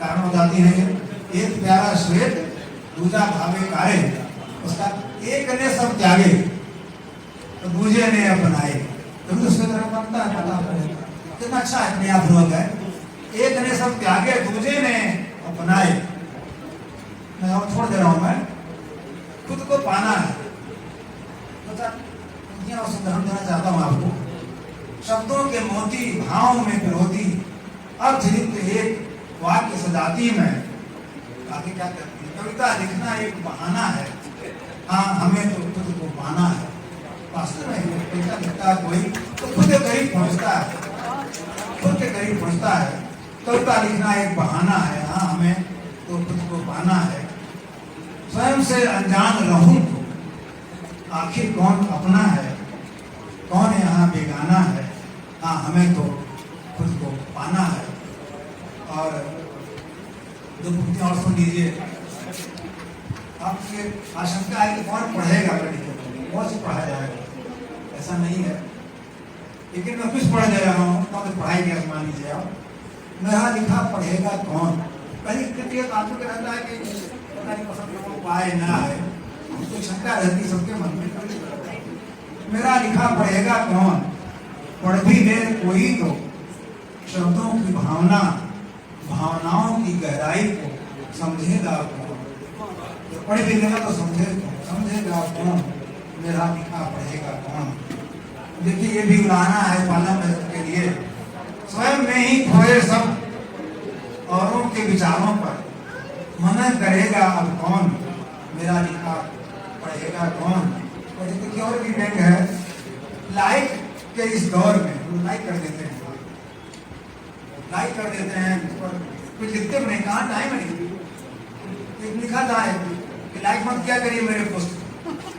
कारण बताती है। एक प्यारा श्वेत दूजा भावे काये, उसका एक ने सब त्यागे तो दूजे ने अपनाए। तो श्वेत रंग बनता है, पता पड़ेगा कितना अच्छा है, अपने आप लोग है। एक ने सब त्यागे दूजे ने अपनाए। मैं और छोड़ दे रहा हूं, मैं खुद को पाना है। उदाहरण देना चाहता हूं आपको। शब्दों के मोती भाव में पिरोती, अर्थयुक्त एक वाक्य सजाती में। आगे क्या करती है, कविता लिखना एक बहाना है। हाँ, हमें तो खुद को पाना है। वास्तव में कविता लिखता कोई तो खुद के करीब पहुंचता है, खुद के करीब पहुंचता है। कविता लिखना एक बहाना है। हाँ, हमें तो खुद को पाना है। स्वयं से अनजान रहूं तो आखिर कौन अपना है, कौन यहाँ बेगाना है। हाँ, हमें तो खुद को पाना है। और दो पंक्तियां और सुन लीजिए। आपकी आशंका है कि कौन पढ़ेगा, बहुत से पढ़ा जाएगा, ऐसा नहीं है। लेकिन मैं कुछ पढ़ दे रहा हूँ, तो पढ़ाई के मान लीजिए आप। मेरा लिखा पढ़ेगा कौन। पहली कृति आपको रहता है कि पसंद पाए ना आए, तो शंका रहती सबके मन में। मेरा लिखा पढ़ेगा कौन, पढ़ भी ले कोई तो शब्दों की भावना, भावनाओं की गहराई को समझेगा कौन। तो पढ़ भी लेगा तो समझेगा कौन, मेरा लिखा पढ़ेगा कौन। देखिए ये भी उदाहरण है पालन के लिए। स्वयं में ही खोए सब औरों के विचारों पर मनन करेगा अब कौन, मेरा लिखा पढ़ेगा कौन। और देखिए और भी व्यंग है लाइक के इस दौर में लोग लाइक कर देते हैं, पर कुछ लिखते भी नहीं, कहाँ टाइम है। एक लिखा था कि लाइक मत क्या करिए मेरे पोस्ट,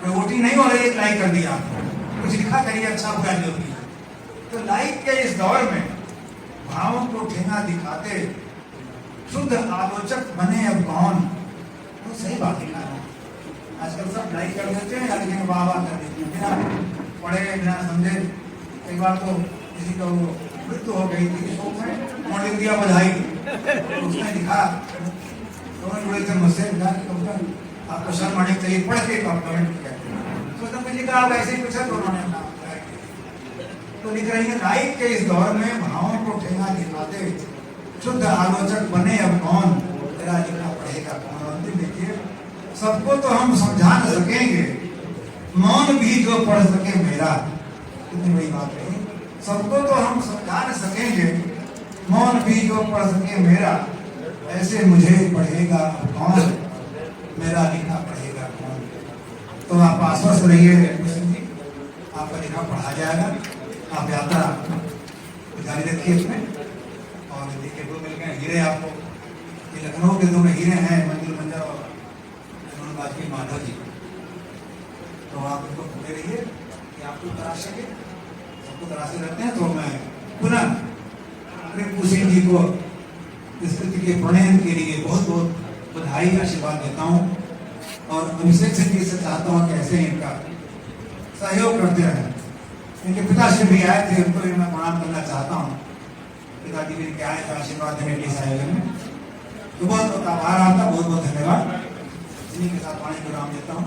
वोटिंग नहीं हो रही है, लाइक कर दिया आपने, कुछ लिखा करिए अच्छा बुरा जो भी। तो लाइक के इस दौर में भावों को ठेंगा दिखाते शुद्ध आलोचक बने अब कौन। तो सही बात है, आजकल सब लाइक कर देते हैं, लेकिन वाह वाह कर देते हैं बिना पढ़े बिना समझे। एक बार तो किसी का वो मृत्यु हो गई थी, मोड़ दिया बधाई, तो उसने लिखा, दोनों जुड़े थे मुझसे, आपको शर्म आने चाहिए, पढ़ के आप कमेंट किया, तो उसने लिखा आप ऐसे ही पूछा, तो उन्होंने तो लिख रही है, लाइक के इस दौर में भावों को ठेंगा दिखाते शुद्ध आलोचक बने अब कौन, तेरा लिखना पढ़ेगा कौन। अंतिम देखिए, सबको तो हम समझा न सकेंगे, मौन भी जो पढ़ सके मेरा। कितनी बड़ी बात है, सबको तो हम समझा न सकेंगे, मौन भी जो पढ़ सके मेरा, ऐसे मुझे पढ़ेगा कौन, मेरा लिखा पढ़ेगा कौन। तो आप आश्वस्त रहिए जी, आपका लिखा पढ़ा जाएगा। आप यात्रा जारी रखिए इसमें। और देखिए दो मिल गए हीरे आपको, ये लखनऊ के दोनों हीरे हैं, मंदिर मंजर और बाजपेयी माधव जी। तो आप उनको पूरे रहिए कि आपको तराश सके, सबको तराशे रहते हैं। तो मैं पुनः रिंकू सिंह जी को इस कृति के प्रणयन के लिए बहुत बहुत बधाई आशीर्वाद देता हूँ, और अभिषेक सिंह जी से चाहता हूँ कि ऐसे ही इनका सहयोग करते रहें। इनके पिताश्री भी आए थे, उनको भी मैं प्रणाम करना चाहता हूँ। पिताजी भी इनके आए थे आशीर्वाद देने के लिए सहयोग में, तो बहुत बहुत आभार आपका, बहुत बहुत धन्यवाद। इन्हीं के साथ वाणी को राम देता हूँ।